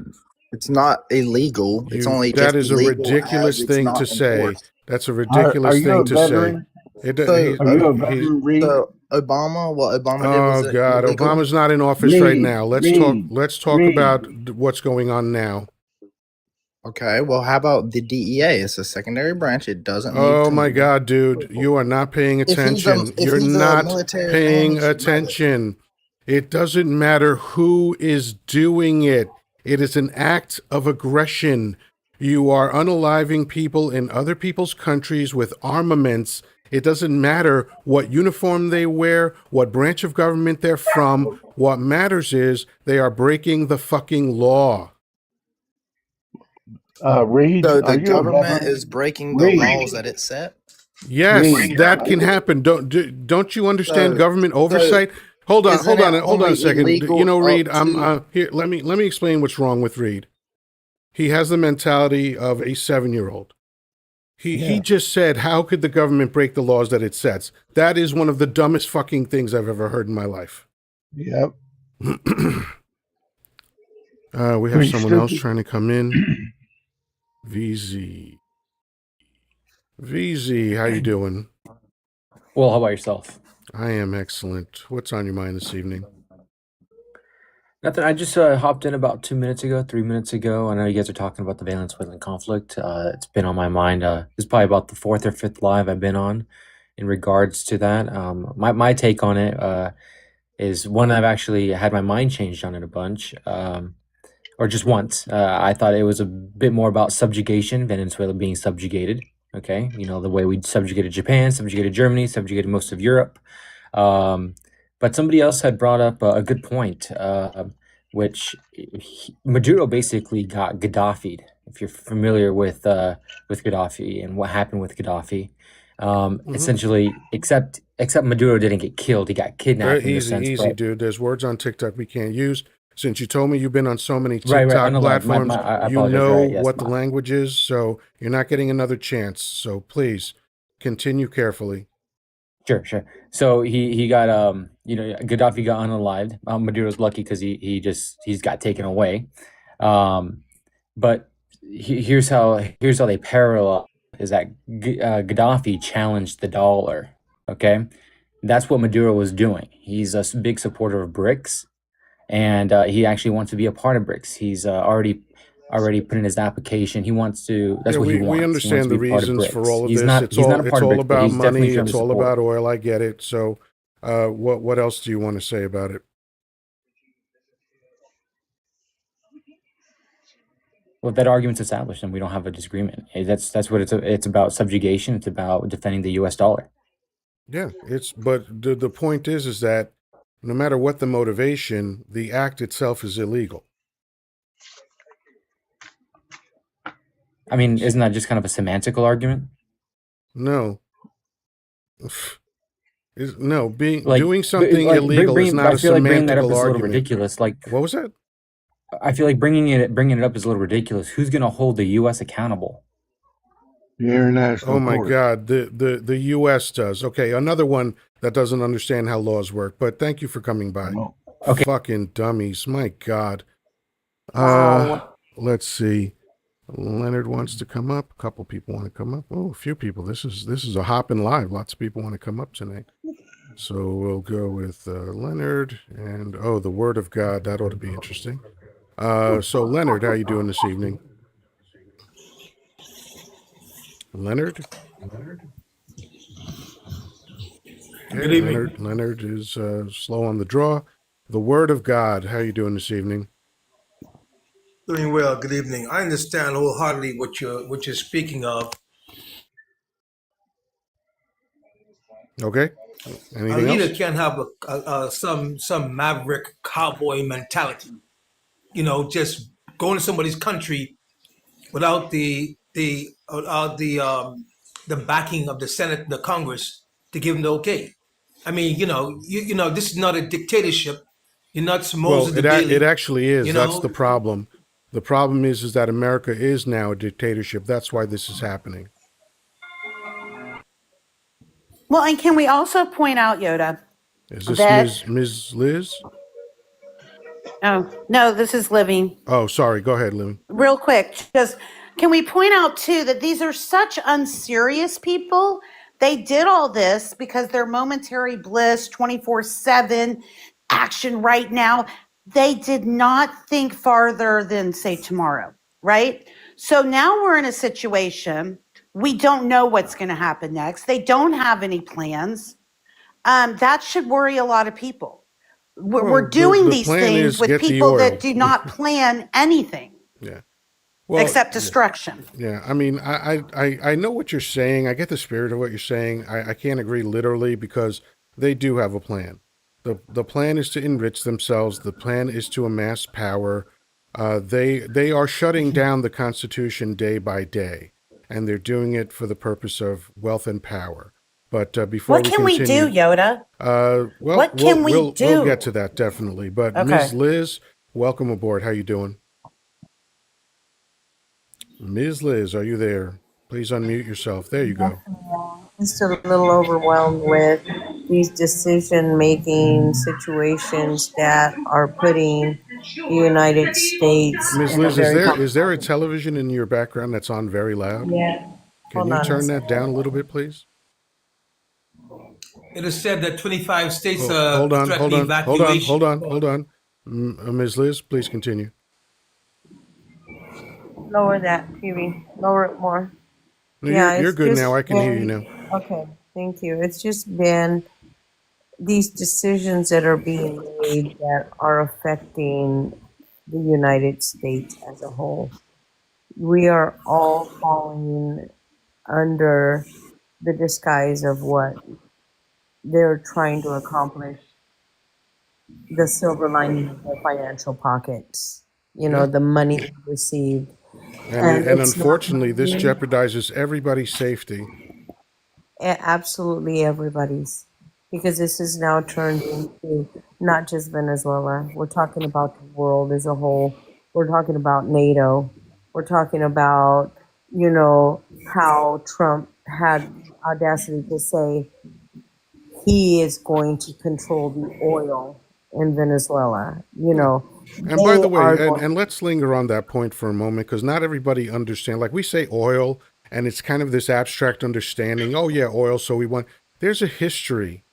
S11: it's not illegal. It's only
S1: that is a ridiculous thing to say. That's a ridiculous thing to say.
S11: Obama, what Obama did was
S1: God,
S11: illegal?
S1: Obama's not in office right now. Let's talk about what's going on now.
S11: Okay, well, how about the DEA? It's a secondary branch. It doesn't need
S1: Oh my God, dude, you are not paying attention. You're not paying attention. It doesn't matter who is doing it. It is an act of aggression. You are unaliving people in other people's countries with armaments. It doesn't matter what uniform they wear, what branch of government they're from. What matters is they are breaking the fucking law.
S2: Reed,
S11: so the government is breaking the laws that it set?
S1: Yes, that can happen. Don't you understand government oversight? Hold on a second. You know, Reed, I'm here. Let me explain what's wrong with Reed. He has the mentality of a 7-year-old. He just said, how could the government break the laws that it sets? That is one of the dumbest fucking things I've ever heard in my life.
S2: Yep.
S1: We have someone else trying to come in. VZ. VZ, how you doing?
S12: Well, how about yourself?
S1: I am excellent. What's on your mind this evening?
S12: Nothing. I just hopped in about 2 minutes ago, 3 minutes ago. I know you guys are talking about the Venezuelan conflict. It's been on my mind. It's probably about the fourth or fifth live I've been on in regards to that. My take on it is one I've actually had my mind changed on it a bunch, or just once. I thought it was a bit more about subjugation, Venezuela being subjugated. Okay, the way we subjugated Japan, subjugated Germany, subjugated most of Europe. But somebody else had brought up a good point, which Maduro basically got Gaddafi'd. If you're familiar with Gaddafi and what happened with Gaddafi, essentially, except Maduro didn't get killed; he got kidnapped.
S1: Very
S12: in
S1: easy,
S12: sense,
S1: easy,
S12: but,
S1: dude. There's words on TikTok we can't use. Since you told me you've been on so many
S12: right. I
S1: TikTok
S12: know.
S1: platforms,
S12: I
S1: you
S12: apologize.
S1: know
S12: Right? Yes.
S1: what the language is, so you're not getting another chance. So please continue carefully.
S12: Sure. So he got Gaddafi got unalived. Maduro's lucky because he's got taken away. But here's how they parallel is that Gaddafi challenged the dollar. Okay, that's what Maduro was doing. He's a big supporter of BRICS, and he actually wants to be a part of BRICS. He's already put in his application. He wants to. That's
S1: Yeah,
S12: what he
S1: we
S12: wants. He wants
S1: understand
S12: to
S1: the
S12: be part of
S1: reasons for
S12: BRICS.
S1: all of
S12: He's
S1: this.
S12: not. He's not a
S1: It's
S12: part of
S1: all
S12: BRICS, but
S1: about
S12: he's definitely
S1: money.
S12: showing
S1: It's
S12: his
S1: all
S12: support.
S1: about oil. I get it. So, what else do you want to say about it?
S12: Well, that argument's established, and we don't have a disagreement. That's what it's about. Subjugation. It's about defending the U.S. dollar.
S1: Yeah, but the point is that no matter what the motivation, the act itself is illegal.
S12: I mean, isn't that just kind of a semantical argument?
S1: No.
S12: Like,
S1: doing something illegal is not
S12: I
S1: a
S12: feel like bringing that up
S1: semantical
S12: is a little
S1: argument.
S12: ridiculous. Like,
S1: What was that?
S12: I feel like bringing it up is a little ridiculous. Who's going to hold the U.S. accountable?
S2: The international
S1: Oh my
S2: court.
S1: God, the U.S. does. Okay, another one that doesn't understand how laws work. But thank you for coming by.
S2: No.
S12: Okay.
S1: Fucking dummies, my God.
S10: Wow.
S1: Let's see. Leonard wants to come up. A couple people want to come up. Oh, a few people. This is a hopping live. Lots of people want to come up tonight. So we'll go with Leonard and the Word of God. That ought to be interesting. So Leonard, how you doing this evening? Leonard? Okay,
S13: Good evening.
S1: Leonard is slow on the draw. The Word of God. How you doing this evening?
S13: Doing well. Good evening. I understand wholeheartedly what you're speaking of.
S1: Okay.
S13: A
S1: Anything
S13: leader
S1: else?
S13: can't have some maverick cowboy mentality. Just going to somebody's country without the backing of the Senate, the Congress to give them the okay. I mean, this is not a dictatorship. You're not Moses
S1: Well,
S13: the
S1: it
S13: Daily.
S1: actually is.
S13: You
S1: That's
S13: know,
S1: the problem. The problem is that America is now a dictatorship. That's why this is happening.
S10: Well, and can we also point out, Yoda,
S1: Is this
S10: that
S1: Ms. Liz?
S10: oh no, this is Living.
S1: Oh, sorry. Go ahead, Lou.
S10: Real quick, just can we point out too that these are such unserious people? They did all this because they're momentary bliss, 24/7 action right now. They did not think farther than say tomorrow, right? So now we're in a situation we don't know what's going to happen next. They don't have any plans. That should worry a lot of people. We're doing
S1: the
S10: these
S1: plan
S10: things
S1: is
S10: with
S1: get the
S10: people
S1: oil.
S10: that do not plan anything
S1: Yeah. Well,
S10: except destruction.
S1: Yeah, I mean, I know what you're saying. I get the spirit of what you're saying. I can't agree literally because they do have a plan. The plan is to enrich themselves. The plan is to amass power. They are shutting down the Constitution day by day, and they're doing it for the purpose of wealth and power. But before
S10: What can we do, Yoda?
S1: well,
S10: What can we
S1: we'll
S10: do?
S1: get to that definitely. But
S10: Okay.
S1: Ms. Liz, welcome aboard. How you doing? Ms. Liz, are you there? Please unmute yourself. There you go.
S14: Just a little overwhelmed with these decision-making situations that are putting the United States
S1: Ms.
S14: in a
S1: Liz,
S14: very
S1: is there a television in your background that's on very loud?
S14: yeah.
S1: Can
S14: Hold
S1: you
S14: on a
S1: turn that down a
S14: second.
S1: little bit, please?
S13: It is said that 25 states
S1: Oh,
S13: are
S1: hold on, hold
S13: threatening
S1: on, hold on,
S13: evacuation.
S1: hold on, hold on. Ms. Liz, please continue.
S14: Lower that, TV. Lower it more.
S1: No,
S14: Yeah,
S1: you're
S14: it's
S1: good now.
S14: just
S1: I can hear you
S14: been
S1: now.
S14: okay. Thank you. It's just been these decisions that are being made that are affecting the United States as a whole. We are all falling under the disguise of what they're trying to accomplish, the silver lining of their financial pockets,
S1: Yeah.
S14: the money received. And
S1: And
S14: it's not
S1: unfortunately, this
S14: money,
S1: jeopardizes everybody's safety.
S14: absolutely everybody's, because this is now turned into not just Venezuela. We're talking about the world as a whole. We're talking about NATO. We're talking about, how Trump had audacity to say he is going to control the oil in Venezuela.
S1: Yeah. And by
S14: They
S1: the way,
S14: are going.
S1: and let's linger on that point for a moment, because not everybody understands. Like we say oil, and it's kind of this abstract understanding. Oh yeah, oil. So we want. There's a history,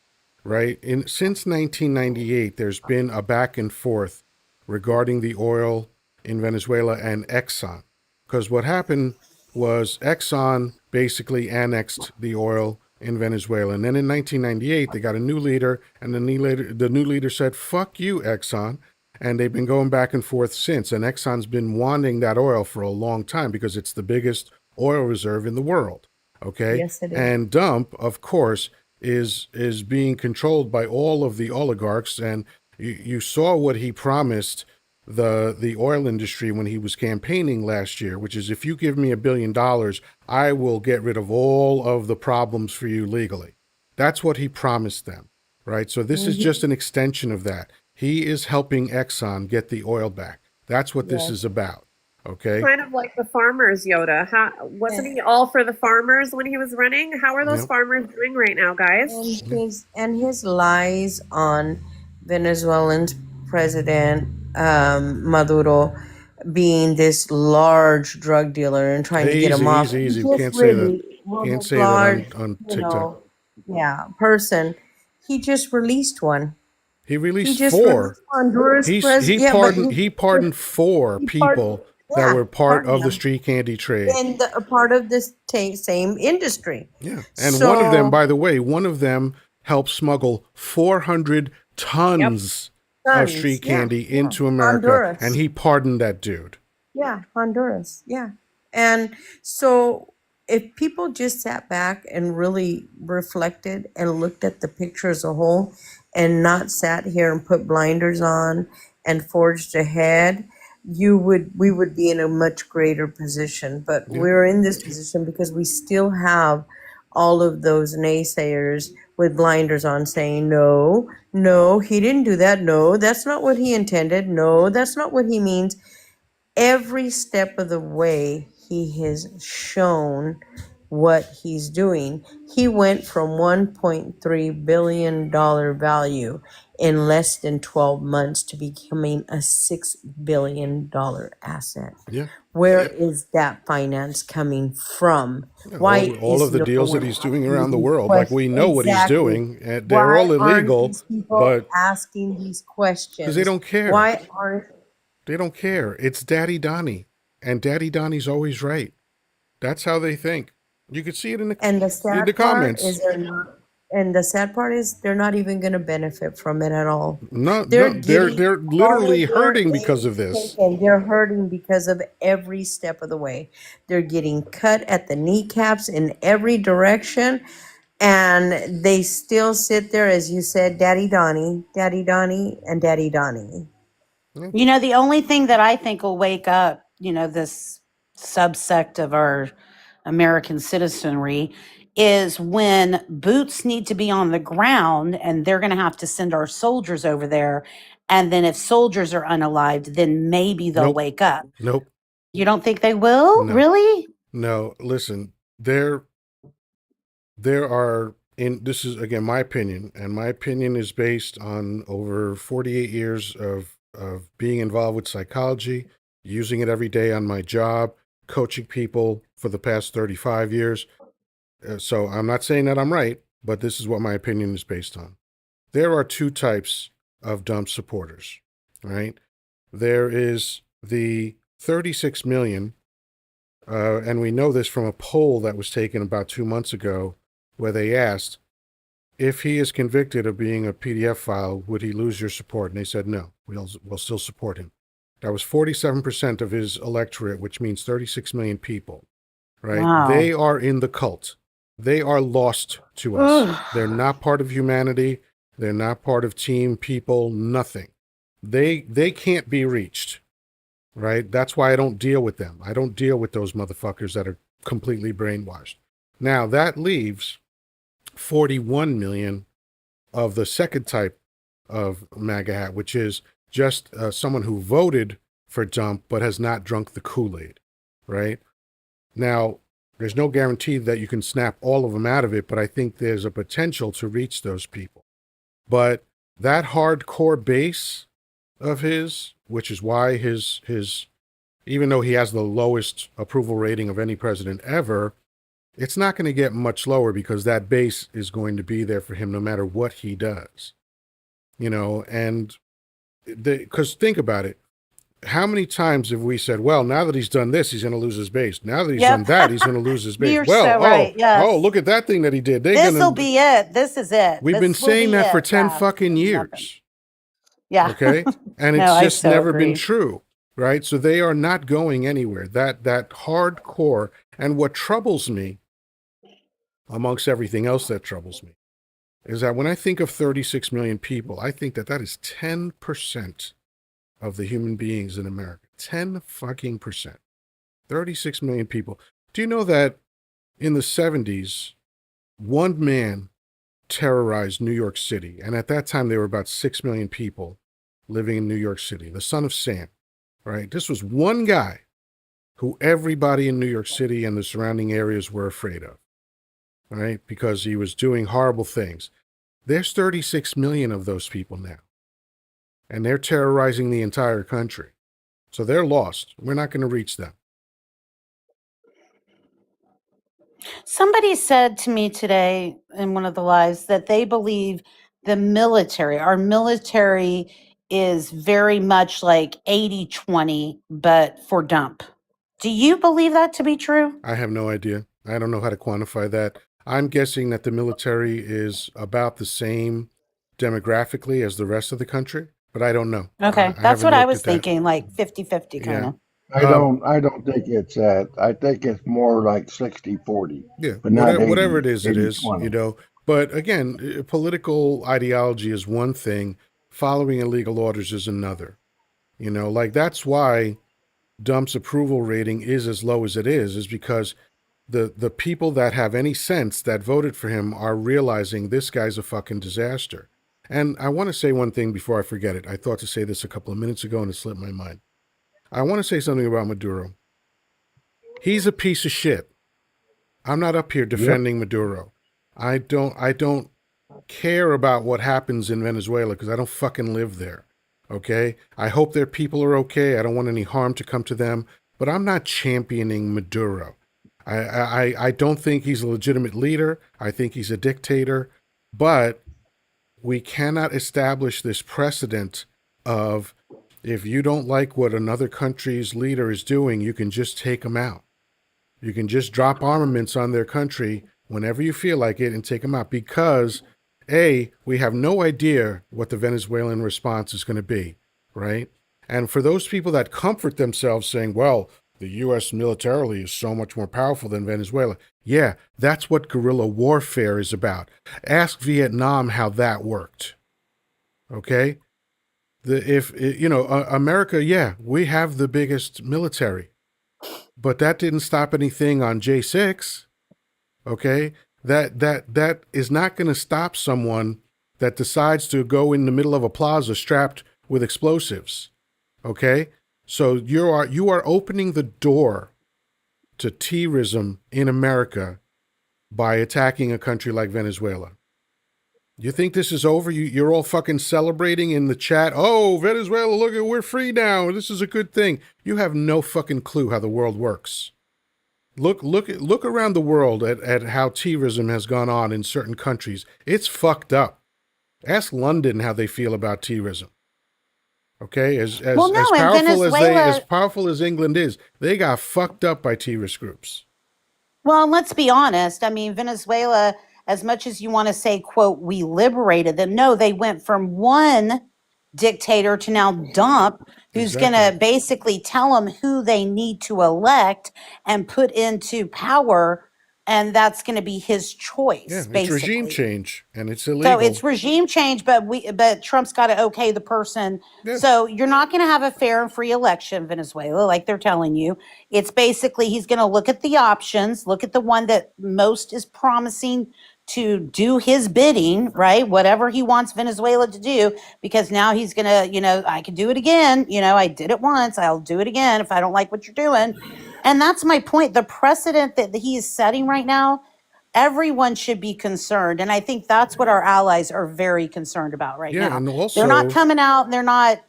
S1: right? Since 1998, there's been a back and forth regarding the oil in Venezuela and Exxon, because what happened was Exxon basically annexed the oil in Venezuela, and then in 1998 they got a new leader, and the new leader said, "Fuck you, Exxon." And they've been going back and forth since. And Exxon's been wanting that oil for a long time because it's the biggest oil reserve in the world. Okay.
S14: Yes, it is.
S1: And dump, of course, is being controlled by all of the oligarchs. And you saw what he promised the oil industry when he was campaigning last year, which is if you give me $1 billion, I will get rid of all of the problems for you legally. That's what he promised them. Right. So this is just an extension of that. He is helping Exxon get the oil back. That's what this
S14: Yes.
S1: is about. Okay.
S3: Kind of like the farmers, Yoda. Wasn't he all for the farmers when he was running? How are those
S1: Yep.
S3: farmers doing right now, guys?
S14: And his lies on Venezuelan President Maduro being this large drug dealer and trying to get him
S1: Easy,
S14: off.
S1: easy,
S14: He
S1: easy.
S14: just
S1: Can't say that.
S14: really, well,
S1: Can't
S14: this
S1: say that
S14: large,
S1: on TikTok.
S14: person. He just released one.
S1: He
S14: He
S1: released
S14: just released
S1: 4.
S14: Honduras president. Yeah, but
S1: He pardoned 4
S14: he pardoned.
S1: people that
S14: Yeah,
S1: were part
S14: pardoned
S1: of the
S14: them
S1: street candy trade.
S14: in a part of this same industry.
S1: Yeah. And one of them,
S14: So,
S1: by the way, helped smuggle 400 tons of
S14: sons,
S1: street
S14: yeah,
S1: candy
S14: yeah,
S1: into America, and
S14: Honduras.
S1: he pardoned that dude.
S14: Yeah, Honduras. Yeah. And so if people just sat back and really reflected and looked at the picture as a whole and not sat here and put blinders on and forged ahead, we would be in a much greater position. But
S1: Yeah.
S14: we're in this position because we still have all of those naysayers with blinders on saying, no, no, he didn't do that. No, that's not what he intended. No, that's not what he means. Every step of the way, he has shown what he's doing. He went from $1.3 billion value in less than 12 months to becoming a $6 billion asset.
S1: Yeah.
S14: Where is that finance coming from? Why
S1: All of
S14: is
S1: the
S14: no
S1: deals that
S14: one
S1: he's doing
S14: asking
S1: around the
S14: these
S1: world, like we
S14: questions?
S1: know what he's
S14: Exactly.
S1: doing. They're
S14: Why
S1: all
S14: aren't
S1: illegal,
S14: these people
S1: but
S14: asking these
S1: because they
S14: questions?
S1: don't care.
S14: Why aren't
S1: They don't care. It's Daddy Donnie, and Daddy Donnie's always right. That's how they think. You could see it in the
S14: And the
S1: comments.
S14: sad part is they're not even going to benefit from it at all.
S1: No,
S14: They're
S1: they're
S14: getting all
S1: literally
S14: of their
S1: hurting because of
S14: aims
S1: this.
S14: taken. They're hurting because of every step of the way. They're getting cut at the kneecaps in every direction, and they still sit there, as you said, Daddy Donnie, and Daddy Donnie.
S10: The only thing that I think will wake up, this subsect of our American citizenry is when boots need to be on the ground and they're going to have to send our soldiers over there. And then if soldiers are unalived, then maybe they'll
S1: Nope.
S10: wake up.
S1: Nope.
S10: You don't think they will?
S1: No.
S10: Really?
S1: No. Listen, there are this is again my opinion, and my opinion is based on over 48 years of being involved with psychology, using it every day on my job, coaching people for the past 35 years. So I'm not saying that I'm right, but this is what my opinion is based on. There are two types of dump supporters, right? There is the 36 million, and we know this from a poll that was taken about 2 months ago, where they asked, if he is convicted of being a PDF file, would he lose your support? And they said, no, we'll still support him. That was 47% of his electorate, which means 36 million people, right?
S10: Wow.
S1: They are in the cult. They are lost to us. They're not part of humanity. They're not part of team people, nothing. They can't be reached, right? That's why I don't deal with them. I don't deal with those motherfuckers that are completely brainwashed. Now, that leaves 41 million of the second type of MAGA hat, which is just someone who voted for Trump but has not drunk the Kool-Aid, right? Now, there's no guarantee that you can snap all of them out of it, but I think there's a potential to reach those people. But that hardcore base of his, which is why his even though he has the lowest approval rating of any president ever, it's not going to get much lower because that base is going to be there for him no matter what he does. You know, and because think about it. How many times have we said, well, now that he's done this, he's going to lose his base. Now that he's done that, he's going to lose his base.
S10: You're
S1: Well,
S10: so right. Yes.
S1: oh, look at that thing that he did.
S10: This will be it. This is it.
S1: We've been
S10: This will
S1: saying
S10: be
S1: that for
S10: it.
S1: 10
S10: Yeah.
S1: fucking years.
S10: Yeah.
S1: Okay. And
S10: No,
S1: it's
S10: I
S1: just
S10: so
S1: never
S10: agree.
S1: been true. Right. So they are not going anywhere. That hardcore. And what troubles me, amongst everything else that troubles me, is that when I think of 36 million people, I think that is 10% of the human beings in America. 10 fucking percent. 36 million people. Do you know that in the 70s, one man terrorized New York City? And at that time, there were about 6 million people living in New York City. The son of Sam, right? This was one guy who everybody in New York City and the surrounding areas were afraid of, right? Because he was doing horrible things. There's 36 million of those people now. And they're terrorizing the entire country. So they're lost. We're not going to reach them.
S10: Somebody said to me today in one of the lives that they believe our military is very much like 80-20, but for dump. Do you believe that to be true?
S1: I have no idea. I don't know how to quantify that. I'm guessing that the military is about the same demographically as the rest of the country, but I don't know.
S10: Okay.
S1: I
S10: That's
S1: haven't
S10: what I
S1: looked
S10: was
S1: at that.
S10: thinking, like 50-50 kind
S1: Yeah.
S10: of.
S2: I don't think it's that. I think it's more like 60-40,
S1: Yeah.
S2: but not
S1: Whatever
S2: 80,
S1: it is, it is,
S2: 80-20.
S1: you know. But again, political ideology is one thing. Following illegal orders is another. You know, like that's why Dump's approval rating is as low as it is because the people that have any sense that voted for him are realizing this guy's a fucking disaster. And I want to say one thing before I forget it. I thought to say this a couple of minutes ago and it slipped my mind. I want to say something about Maduro. He's a piece of shit. I'm not up here defending Maduro. I don't care about what happens in Venezuela because I don't fucking live there. Okay? I hope their people are okay. I don't want any harm to come to them. But I'm not championing Maduro. I don't think he's a legitimate leader. I think he's a dictator. But we cannot establish this precedent of if you don't like what another country's leader is doing, you can just take them out. You can just drop armaments on their country whenever you feel like it and take them out because, A, we have no idea what the Venezuelan response is going to be, right? And for those people that comfort themselves saying, well, the U.S. militarily is so much more powerful than Venezuela. Yeah, that's what guerrilla warfare is about. Ask Vietnam how that worked, okay? America, yeah, we have the biggest military. But that didn't stop anything on J6, okay? That is not going to stop someone that decides to go in the middle of a plaza strapped with explosives, okay? So you are opening the door to terrorism in America by attacking a country like Venezuela. You think this is over? You're all fucking celebrating in the chat. Oh, Venezuela, look, we're free now. This is a good thing. You have no fucking clue how the world works. Look around the world at how terrorism has gone on in certain countries. It's fucked up. Ask London how they feel about terrorism. Okay, as powerful as England is, they got fucked up by terrorist groups.
S10: Well, let's be honest. I mean, Venezuela, as much as you want to say, quote, we liberated them, no, they went from one dictator to now Dump, who's going to basically tell them who they need to elect and put into power. And that's going to be his choice.
S1: Yeah, it's
S10: basically
S1: regime change, and it's illegal.
S10: So it's regime change, but Trump's got to okay the person.
S1: Yeah.
S10: So you're not going to have a fair and free election, Venezuela, like they're telling you. It's basically he's going to look at the options, look at the one that most is promising to do his bidding, right? Whatever he wants Venezuela to do, because now he's going to, I can do it again. I did it once. I'll do it again if I don't like what you're doing. And that's my point. The precedent that he is setting right now, everyone should be concerned. And I think that's what our allies are very concerned about right now.
S1: And also,
S10: they're not coming out and they're not,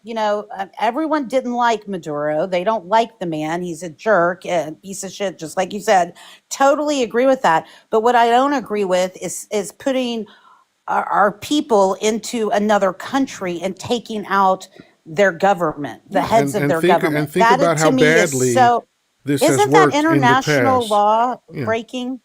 S10: everyone didn't like Maduro. They don't like the man. He's a jerk and piece of shit, just like you said. Totally agree with that. But what I don't agree with is putting our people into another country and taking out their government, the heads of their government.
S1: And think about how badly this has
S10: isn't
S1: worked
S10: that international
S1: in the past.
S10: law breaking?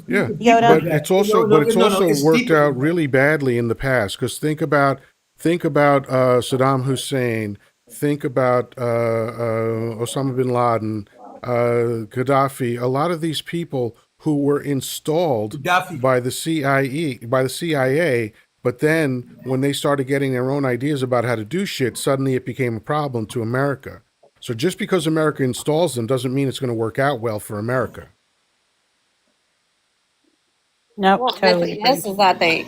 S1: Yeah,
S10: Yoddah?
S1: but it's also worked out really badly in the past. Because think about Saddam Hussein. Think about Osama bin Laden, Gaddafi. A lot of these people who were installed by the CIA. But then when they started getting their own ideas about how to do shit, suddenly it became a problem to America. So just because America installs them doesn't mean it's going to work out well for America.
S10: No,
S3: well,
S10: totally.
S3: the thing is that they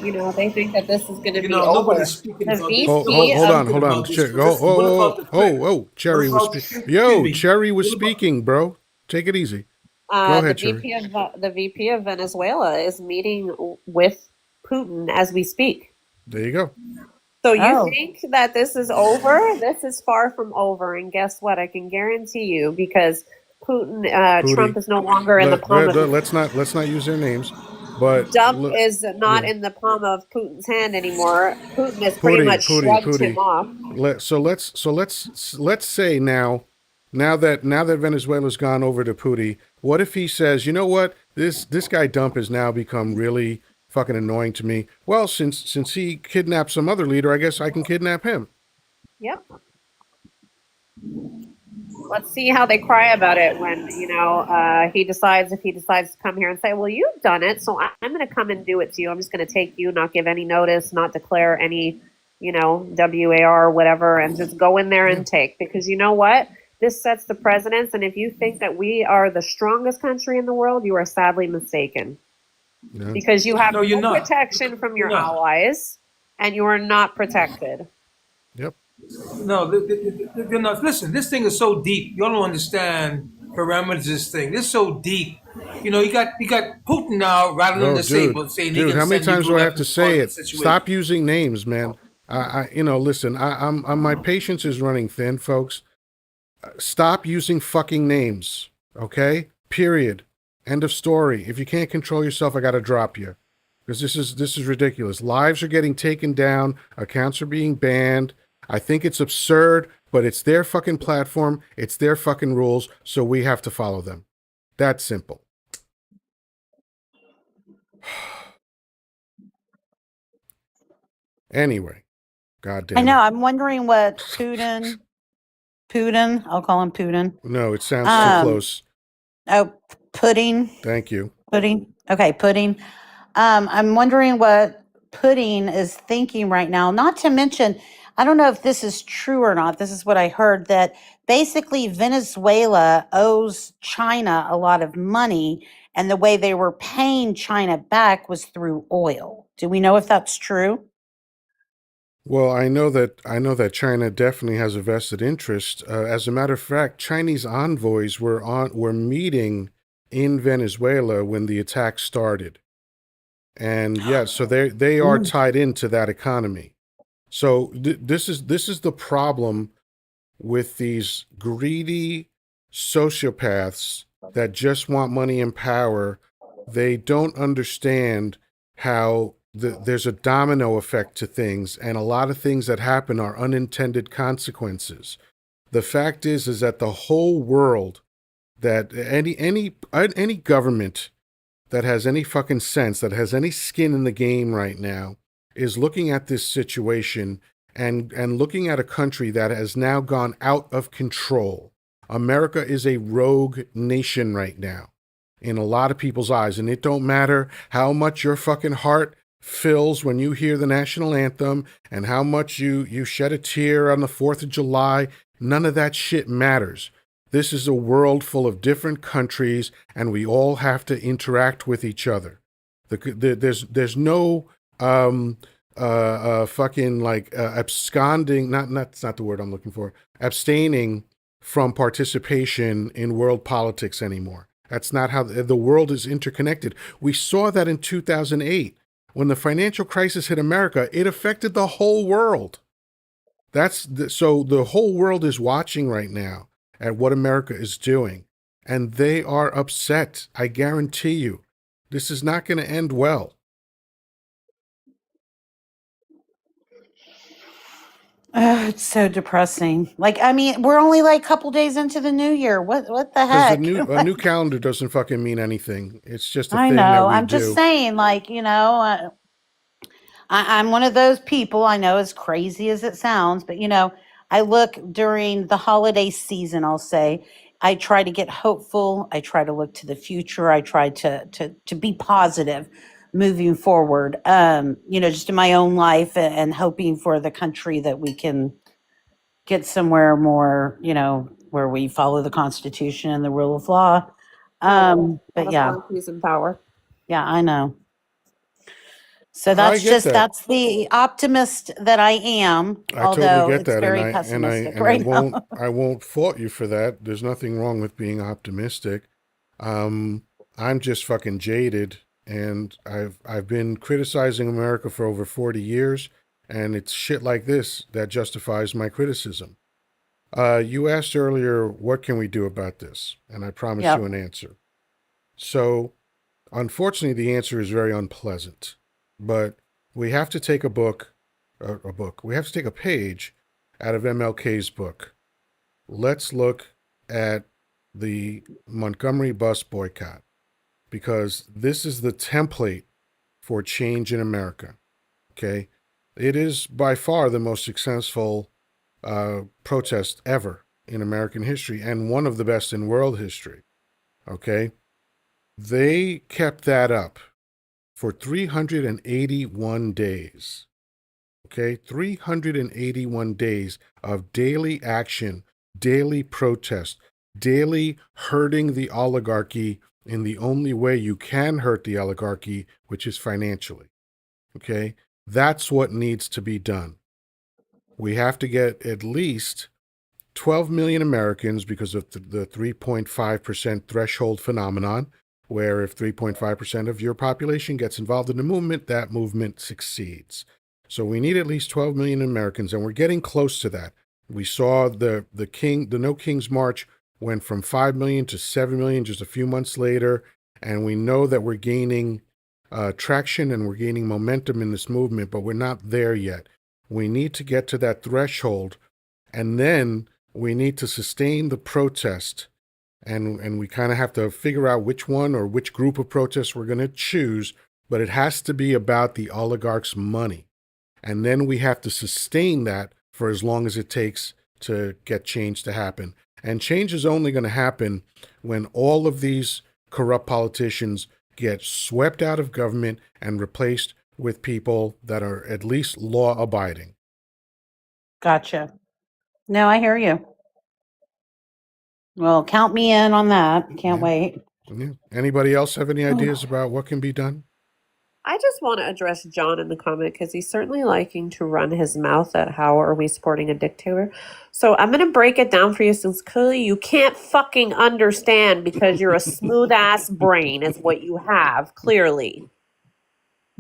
S3: think that this is going to be over.
S13: Nobody's speaking
S3: The
S13: about
S3: VP
S1: Hold on. Cherry was speaking. Cherry was speaking, bro. Take it easy. Go ahead, Cherry.
S3: The VP of Venezuela is meeting with Putin as we speak.
S1: There you go.
S3: So you think that this is over? This is far from over. And guess what? I can guarantee you, because Putin. Trump is no longer in the palm of...
S1: Let's not use their names. But
S3: Dump is not in the palm of Putin's hand anymore. Putin has pretty much shrugged him off.
S1: So let's say now that Venezuela's gone over to Putin, what if he says, you know what, this guy Dump has now become really fucking annoying to me. Well, since he kidnapped some other leader, I guess I can kidnap him.
S3: Yep. Let's see how they cry about it when, he decides to come here and say, well, you've done it, so I'm going to come and do it to you. I'm just going to take you, not give any notice, not declare any, WAR or whatever, and just go in there and take. Because you know what? This sets the precedence, and if you think that we are the strongest country in the world, you are sadly mistaken. Yeah. Because you have no protection from your allies, and you are not protected.
S1: Yep.
S13: No, they're not. Listen, this thing is so deep. Y'all don't understand parameters of this thing. This is so deep. You got Putin now rattling the saber, saying,
S1: dude, how many times do I have to say it? Stop using names, man. Listen, my patience is running thin, folks. Stop using fucking names, okay? Period. End of story. If you can't control yourself, I got to drop you. Because this is ridiculous. Lives are getting taken down. Accounts are being banned. I think it's absurd, but it's their fucking platform. It's their fucking rules, so we have to follow them. That's simple. Anyway, goddamn.
S10: I know. I'm wondering what Putin, I'll call him Putin.
S1: No, it sounds too close.
S10: Oh, Pudding.
S1: Thank you.
S10: Pudding. Okay, Pudding. I'm wondering what Pudding is thinking right now. Not to mention, I don't know if this is true or not. This is what I heard, that basically Venezuela owes China a lot of money, and the way they were paying China back was through oil. Do we know if that's true?
S1: Well, I know that China definitely has a vested interest. As a matter of fact, Chinese envoys were meeting in Venezuela when the attack started. And yeah, so they are tied into that economy. So this is the problem with these greedy sociopaths that just want money and power. They don't understand how there's a domino effect to things, and a lot of things that happen are unintended consequences. The fact is that the whole world, that any government that has any fucking sense, that has any skin in the game right now, is looking at this situation and looking at a country that has now gone out of control. America is a rogue nation right now in a lot of people's eyes, and it don't matter how much your fucking heart fills when you hear the national anthem and how much you shed a tear on the 4th of July. None of that shit matters. This is a world full of different countries, and we all have to interact with each other. There's no fucking like absconding. That's not the word I'm looking for. Abstaining from participation in world politics anymore. That's not how the world is interconnected. We saw that in 2008 when the financial crisis hit America. It affected the whole world. So the whole world is watching right now at what America is doing, and they are upset. I guarantee you, this is not going to end well.
S10: It's so depressing. Like, I mean, we're only like a couple days into the new year. What the
S1: Because
S10: heck?
S1: a new calendar doesn't fucking mean anything. It's just a
S10: I
S1: thing that
S10: know.
S1: we
S10: I'm just
S1: do.
S10: saying, like, I'm one of those people, I know, as crazy as it sounds, but I look during the holiday season, I'll say, I try to get hopeful. I try to look to the future. I try to be positive moving forward, just in my own life and hoping for the country that we can get somewhere more, where we follow the Constitution and the rule of law. But yeah,
S3: Peace and power.
S10: yeah, I know. So
S1: I get that.
S10: that's the optimist that I am,
S1: I totally
S10: although
S1: get
S10: it's
S1: that,
S10: very pessimistic
S1: I
S10: right now.
S1: won't fault you for that. There's nothing wrong with being optimistic. I'm just fucking jaded, and I've been criticizing America for over 40 years, and it's shit like this that justifies my criticism. You asked earlier, what can we do about this? And I promised you an answer. So, unfortunately, the answer is very unpleasant, but we have to take we have to take a page out of MLK's book. Let's look at the Montgomery bus boycott, because this is the template for change in America. Okay? It is by far the most successful protest ever in American history, and one of the best in world history. Okay? They kept that up for 381 days. Okay? 381 days of daily action, daily protest, daily hurting the oligarchy in the only way you can hurt the oligarchy, which is financially. Okay? That's what needs to be done. We have to get at least 12 million Americans, because of the 3.5% threshold phenomenon, where if 3.5% of your population gets involved in a movement, that movement succeeds. So we need at least 12 million Americans, and we're getting close to that. We saw the No King's March went from 5 million to 7 million just a few months later, and we know that we're gaining traction and we're gaining momentum in this movement, but we're not there yet. We need to get to that threshold, and then we need to sustain the protest, and we kind of have to figure out which one or which group of protests we're going to choose, but it has to be about the oligarchs' money. And then we have to sustain that for as long as it takes to get change to happen. And change is only going to happen when all of these corrupt politicians get swept out of government and replaced with people that are at least law-abiding.
S10: Gotcha. No, I hear you. Well, count me in on that. Can't wait.
S1: Yeah. Anybody else have any ideas about what can be done?
S3: I just want to address John in the comment because he's certainly liking to run his mouth at how are we supporting a dictator. So I'm going to break it down for you since clearly you can't fucking understand because you're a smooth ass brain is what you have, clearly.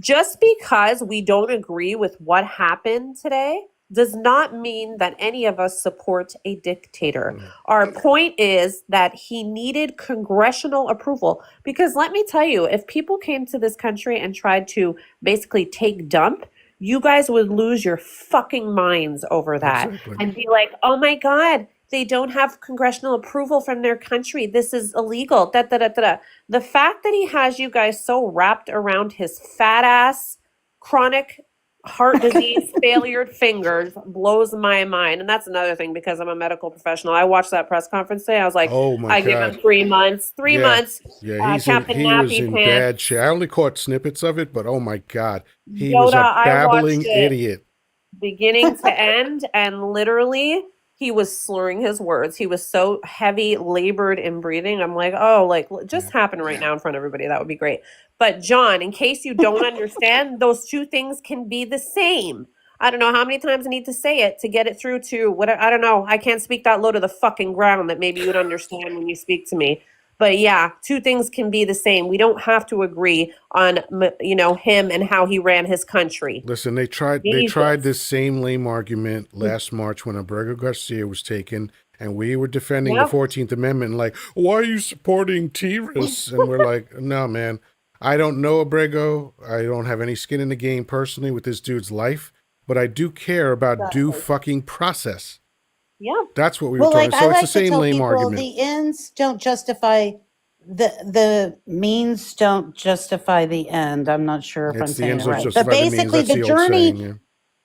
S3: Just because we don't agree with what happened today does not mean that any of us support a dictator. Our point is that he needed congressional approval. Because let me tell you, if people came to this country and tried to basically take dump, you guys would lose your fucking minds over that.
S1: Exactly.
S3: And be like, oh my God, they don't have congressional approval from their country. This is illegal. Da, da, da, da, da. The fact that he has you guys so wrapped around his fat ass, chronic heart disease, failured fingers blows my mind. And that's another thing because I'm a medical professional. I watched that press conference today. I was like,
S1: Oh my
S3: I give him
S1: God.
S3: 3 months, 3
S1: Yeah.
S3: months,
S1: Yeah,
S3: Captain
S1: he was
S3: Nappy
S1: in
S3: Pants.
S1: bad shape. I only caught snippets of it, but oh my God. He
S3: Yoddah,
S1: was a
S3: I watched
S1: babbling
S3: it
S1: idiot.
S3: beginning to end, and literally he was slurring his words. He was so heavy, labored in breathing. I'm like, oh, like just happen right now in front of everybody. That would be great. But John, in case you don't understand, those two things can be the same. I don't know how many times I need to say it to get it through to what I don't know. I can't speak that low to the fucking ground that maybe you'd understand when you speak to me. But yeah, two things can be the same. We don't have to agree on him and how he ran his country.
S1: Listen, they tried this same lame argument last March when Abrego Garcia was taken, and we were defending the 14th Amendment, like, why are you supporting terrorists? And we're like, no, man, I don't know Abrego. I don't have any skin in the game personally with this dude's life, but I do care about due fucking process.
S3: Yeah.
S1: That's what we were talking about. So
S10: I
S1: it's
S10: like
S1: the same
S10: to tell
S1: lame
S10: people
S1: argument.
S10: the ends don't justify the means don't justify the end. I'm not sure if I'm
S1: It's the
S10: saying
S1: ends
S10: it
S1: don't
S10: right. But
S1: justify the means.
S10: basically
S1: That's
S10: the
S1: the old saying,
S10: journey
S1: yeah.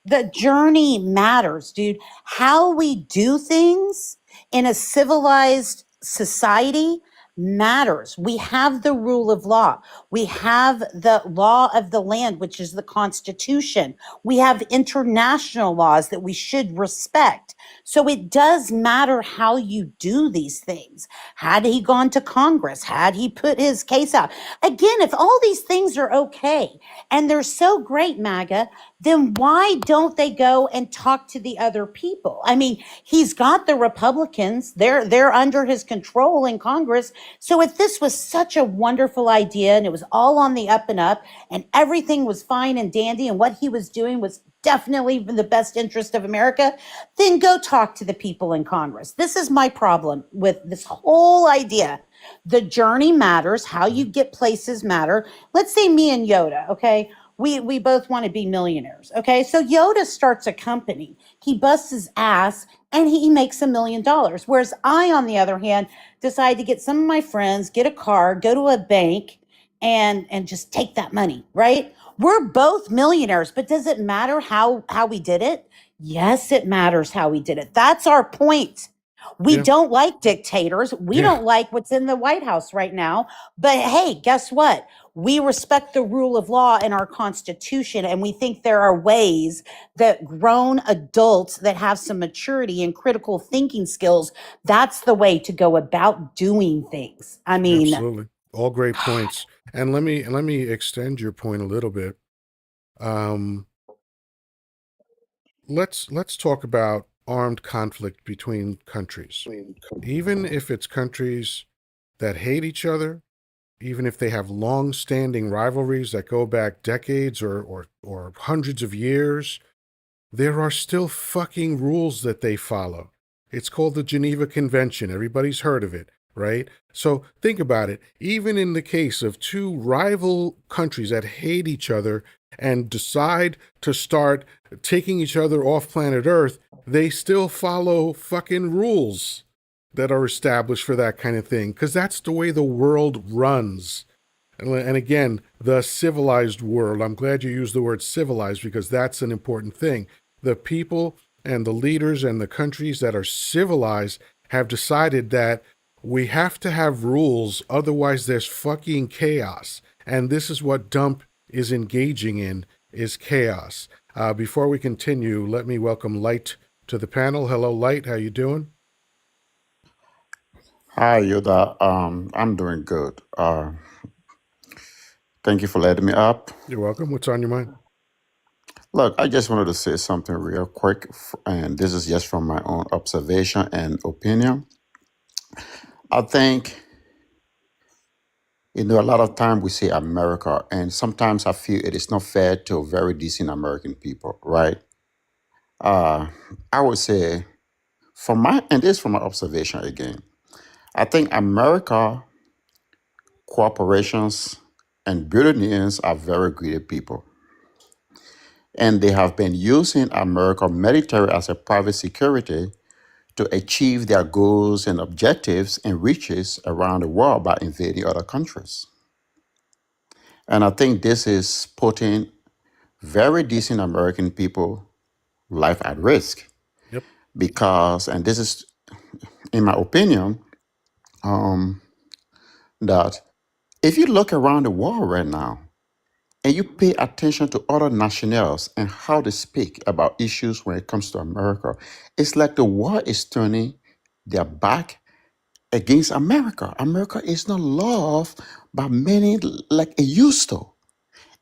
S10: the journey matters, dude. How we do things in a civilized society matters. We have the rule of law. We have the law of the land, which is the Constitution. We have international laws that we should respect. So it does matter how you do these things. Had he gone to Congress, had he put his case out. Again, if all these things are okay and they're so great, MAGA, then why don't they go and talk to the other people? I mean, he's got the Republicans. They're under his control in Congress. So if this was such a wonderful idea and it was all on the up and up and everything was fine and dandy and what he was doing was definitely in the best interest of America, then go talk to the people in Congress. This is my problem with this whole idea. The journey matters. How you get places matter. Let's say me and Yoddah, okay? We both want to be millionaires. Okay. So Yoddah starts a company. He busts his ass and he makes $1 million. Whereas I, on the other hand, decide to get some of my friends, get a car, go to a bank and just take that money. Right. We're both millionaires, but does it matter how we did it? Yes, it matters how we did it. That's our point. We don't like dictators. We don't like what's in the White House right now. But hey, guess what? We respect the rule of law in our Constitution, and we think there are ways that grown adults that have some maturity and critical thinking skills, that's the way to go about doing things. I mean,
S1: absolutely. All great points. And let me extend your point a little bit. Let's talk about armed conflict between countries. Even if it's countries that hate each other, even if they have long-standing rivalries that go back decades or hundreds of years, there are still fucking rules that they follow. It's called the Geneva Convention. Everybody's heard of it, right? So think about it. Even in the case of two rival countries that hate each other and decide to start taking each other off planet Earth, they still follow fucking rules that are established for that kind of thing, because that's the way the world runs. And again, the civilized world. I'm glad you used the word civilized because that's an important thing. The people and the leaders and the countries that are civilized have decided that we have to have rules, otherwise there's fucking chaos. And this is what Dump is engaging in, is chaos. Before we continue, let me welcome Light to the panel. Hello, Light. How you doing?
S15: Hi, Yoddah. I'm doing good. Thank you for letting me up.
S1: You're welcome. What's on your mind?
S15: Look, I just wanted to say something real quick, and this is just from my own observation and opinion. I think You know, a lot of time we say America, and sometimes I feel it is not fair to very decent American people, right? Uh, I would say, and this is from my observation again, I think America, corporations, and billionaires are very greedy people. And they have been using American military as a private security to achieve their goals and objectives and reaches around the world by invading other countries. And I think this is putting very decent American people life at risk.
S1: Yep.
S15: Because, and this is, in my opinion, that if you look around the world right now and you pay attention to other nationals and how they speak about issues when it comes to America, it's like the world is turning their back against America. America is not loved by many like it used to.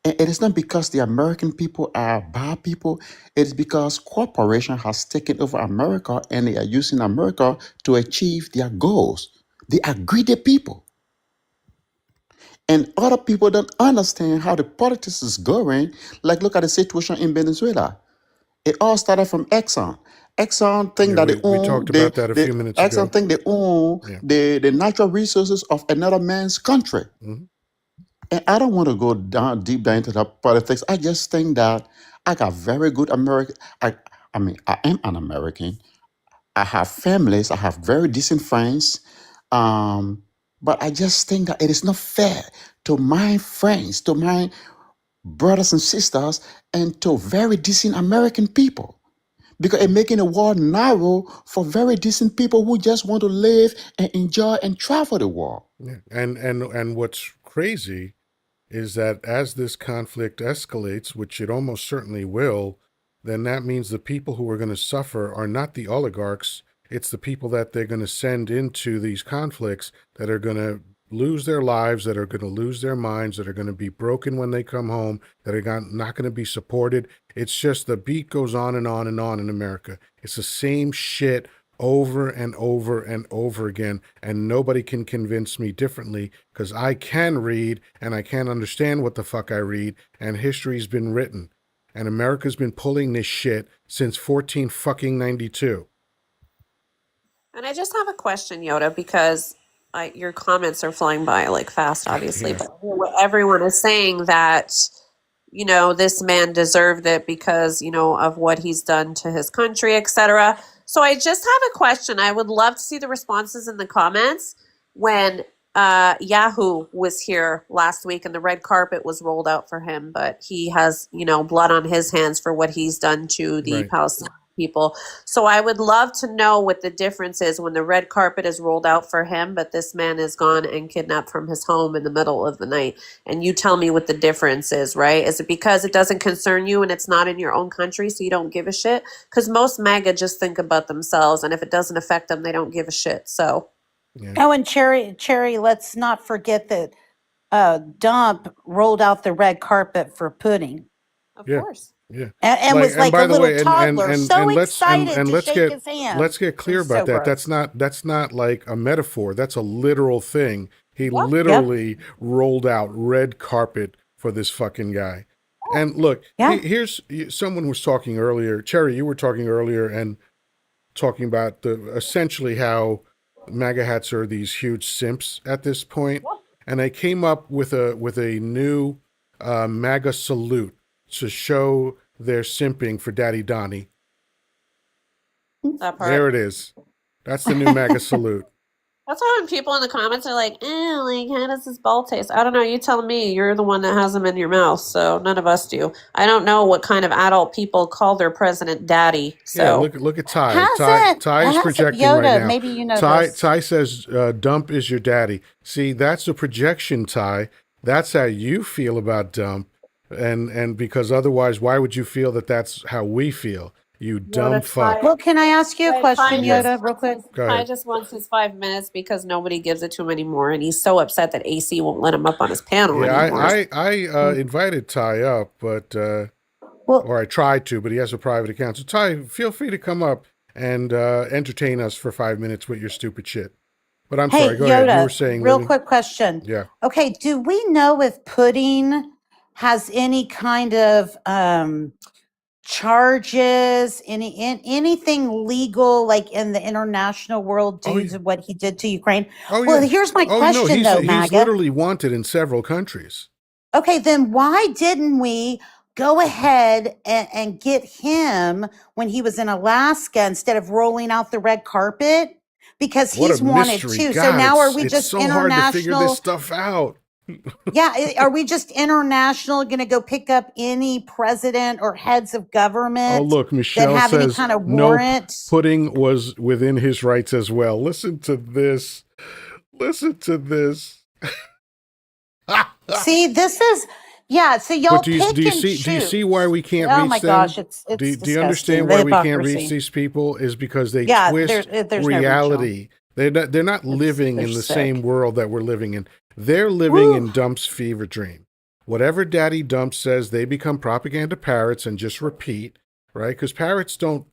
S15: And it is not because the American people are bad people. It is because corporation has taken over America and they are using America to achieve their goals. They are greedy people. And other people don't understand how the politics is going. Like, look at the situation in Venezuela. It all started from Exxon. Exxon think
S1: Yeah,
S15: that they
S1: we
S15: own
S1: talked about that a few minutes ago.
S15: Exxon think they own
S1: Yeah.
S15: the natural resources of another man's country.
S1: Mhm.
S15: And I don't want to go deep down into the politics. I just think that I got very good American. I mean, I am an American. I have families. I have very decent friends. But I just think that it is not fair to my friends, to my brothers and sisters, and to very decent American people. Because it's making the world narrow for very decent people who just want to live and enjoy and travel the world.
S1: Yeah. And what's crazy is that as this conflict escalates, which it almost certainly will, then that means the people who are going to suffer are not the oligarchs. It's the people that they're going to send into these conflicts that are going to lose their lives, that are going to lose their minds, that are going to be broken when they come home, that are not going to be supported. It's just the beat goes on and on and on in America. It's the same shit over and over and over again, and nobody can convince me differently because I can read and I can understand what the fuck I read, and history's been written, and America's been pulling this shit since 1492.
S3: And I just have a question, Yoda, because your comments are flying by like fast, obviously,
S1: Yeah.
S3: but everyone is saying that, this man deserved it because, of what he's done to his country, etc. So I just have a question. I would love to see the responses in the comments when Yahoo was here last week and the red carpet was rolled out for him, but he has, blood on his hands for what he's done to the
S1: Right.
S3: Palestinian people. So I would love to know what the difference is when the red carpet is rolled out for him, but this man is gone and kidnapped from his home in the middle of the night. And you tell me what the difference is, right? Is it because it doesn't concern you and it's not in your own country, so you don't give a shit? Because most MAGA just think about themselves, and if it doesn't affect them, they don't give a shit. So.
S1: Yeah.
S10: Oh, and Cherry, let's not forget that Dump rolled out the red carpet for Pudding.
S3: Of
S1: Yeah.
S3: course.
S1: Yeah.
S10: And was like
S1: by
S10: a
S1: the
S10: little
S1: way,
S10: toddler, so excited to
S1: let's
S10: shake
S1: get
S10: his hand.
S1: let's get clear
S10: It's
S1: about
S10: so
S1: that.
S10: gross.
S1: That's not like a metaphor. That's a literal thing. He
S3: Yep.
S1: literally rolled out red carpet for this fucking guy. And look,
S10: Yeah.
S1: here's someone was talking earlier. Cherry, you were talking earlier and talking about essentially how MAGA hats are these huge simps at this point. And I came up with a new MAGA salute to show their simping for Daddy Donnie.
S3: That part.
S1: There it is. That's the new MAGA salute.
S3: That's why when people in the comments are like, how does this ball taste? I don't know. You tell me. You're the one that has them in your mouth, so none of us do. I don't know what kind of adult people call their president daddy. So
S1: Yeah, look at Ty.
S10: How's
S1: Ty
S10: that?
S1: is projecting
S10: Yoda,
S1: right now.
S10: maybe you know
S1: Ty
S10: this.
S1: Ty says, Dump is your daddy. See, that's a projection, Ty. That's how you feel about Dump. And because otherwise, why would you feel that that's how we feel? You dumb fuck.
S10: Well, can I ask you a
S3: Wait,
S10: question,
S3: Ty
S10: Yoda, real quick?
S1: Go
S3: Ty
S1: ahead.
S3: just wants his 5 minutes because nobody gives it to him anymore, and he's so upset that AC won't let him up on his panel anymore.
S1: I invited Ty up, but or I tried to, but he has a private account. So Ty, feel free to come up and entertain us for 5 minutes with your stupid shit. But I'm
S10: Hey,
S1: sorry. Go ahead. You were
S10: Yoda,
S1: saying,
S10: real
S1: Livy?
S10: quick question.
S1: Yeah.
S10: Okay, do we know if pudding has any kind of charges, anything legal, like in the international world, due to what he did to Ukraine?
S1: Oh,
S10: Well,
S1: yeah.
S10: here's my
S1: Oh, no,
S10: question, though,
S1: he's
S10: MAGA.
S1: literally wanted in several countries.
S10: Okay, then why didn't we go ahead and get him when he was in Alaska instead of rolling out the red carpet? Because
S1: What a
S10: he's wanted
S1: mystery.
S10: too. So
S1: God,
S10: now are we
S1: it's
S10: just
S1: so hard to figure this
S10: international?
S1: stuff out.
S10: Yeah, are we just international going to go pick up any president or heads of
S1: Oh,
S10: government
S1: look,
S10: that
S1: Michelle
S10: have any
S1: says
S10: kind of
S1: no,
S10: warrant?
S1: pudding was within his rights as well. Listen to this. Listen to this.
S10: See, this is, yeah, so y'all
S1: But do
S10: pick
S1: you
S10: and
S1: see
S10: choose.
S1: why we can't
S10: Oh
S1: reach
S10: my
S1: them?
S10: gosh, it's
S1: Do you
S10: disgusting.
S1: understand
S10: The
S1: why we can't reach
S10: hypocrisy.
S1: these people? Is because they
S10: Yeah,
S1: twist
S10: there's no reach, y'all.
S1: reality. They're not living
S10: They're
S1: in the same
S10: sick.
S1: world that we're living in. They're living in Dump's fever dream. Whatever Daddy Dump says, they become propaganda parrots and just repeat, right? Because parrots don't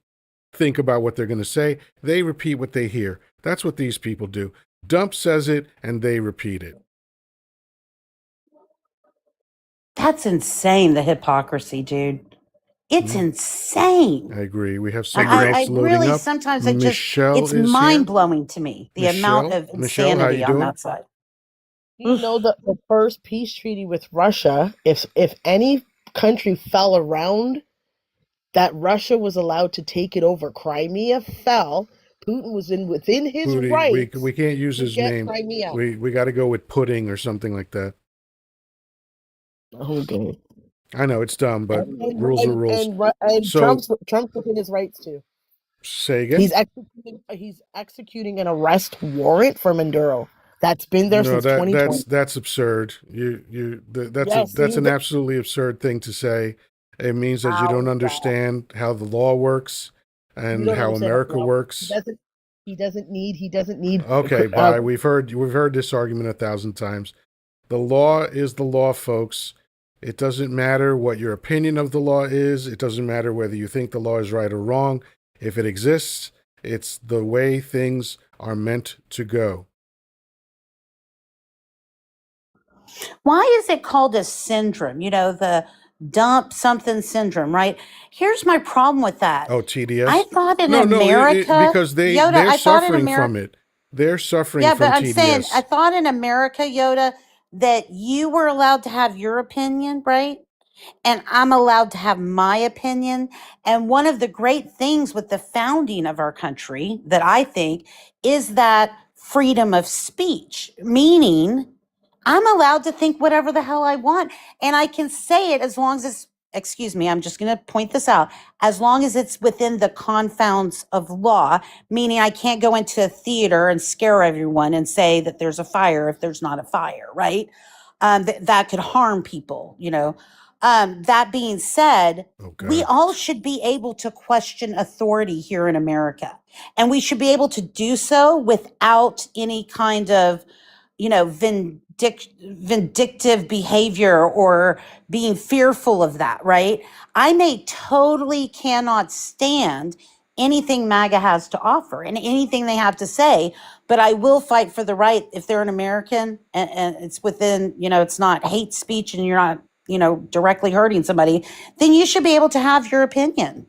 S1: think about what they're going to say. They repeat what they hear. That's what these people do. Dump says it and they repeat it.
S10: That's insane, the hypocrisy, dude. It's insane.
S1: I agree. We have some links
S10: I
S1: loading
S10: really,
S1: up.
S10: sometimes
S1: Michelle
S10: it's
S1: is here.
S10: mind blowing to me, the amount of
S1: Michelle, how you
S10: insanity on
S1: doing?
S10: that side.
S16: You know the first peace treaty with Russia, if any country fell around that Russia was allowed to take it over, Crimea fell. Putin was within his rights.
S1: We can't use
S16: to
S1: his
S16: get
S1: name.
S16: Crimea.
S1: We got to go with pudding or something like that.
S16: Okay.
S1: I know it's dumb, but
S16: And
S1: rules are rules.
S16: And
S1: So
S16: Trump's within his rights too.
S1: say again.
S16: He's executing an arrest warrant for Maduro. That's been there since 2020.
S1: That's absurd. That's an absolutely absurd thing to say. It means that you don't understand how the law works and how America works.
S16: He doesn't need.
S1: Okay, bye. We've heard this argument 1,000 times. The law is the law, folks. It doesn't matter what your opinion of the law is. It doesn't matter whether you think the law is right or wrong. If it exists, it's the way things are meant to go.
S10: Why is it called a syndrome? You know, the dump something syndrome, right? Here's my problem with that.
S1: Oh, TDS?
S10: I thought in
S1: No,
S10: America,
S1: because
S10: Yoda,
S1: they're
S10: I thought in
S1: suffering
S10: America,
S1: from it. They're suffering
S10: yeah,
S1: from
S10: but I'm
S1: TDS.
S10: saying, I thought in America, Yoda, that you were allowed to have your opinion, right? And I'm allowed to have my opinion. And one of the great things with the founding of our country that I think is that freedom of speech, meaning I'm allowed to think whatever the hell I want. And I can say it as long as it's, excuse me, I'm just going to point this out, as long as it's within the confounds of law, meaning I can't go into a theater and scare everyone and say that there's a fire if there's not a fire, right? That could harm people, you know. That being said, we all should be able to question authority here in America. And we should be able to do so without any kind of, you know, vindictive behavior or being fearful of that, right? I may totally cannot stand anything MAGA has to offer and anything they have to say, but I will fight for the right if they're an American and it's within, you know, it's not hate speech and you're not, you know, directly hurting somebody, then you should be able to have your opinion.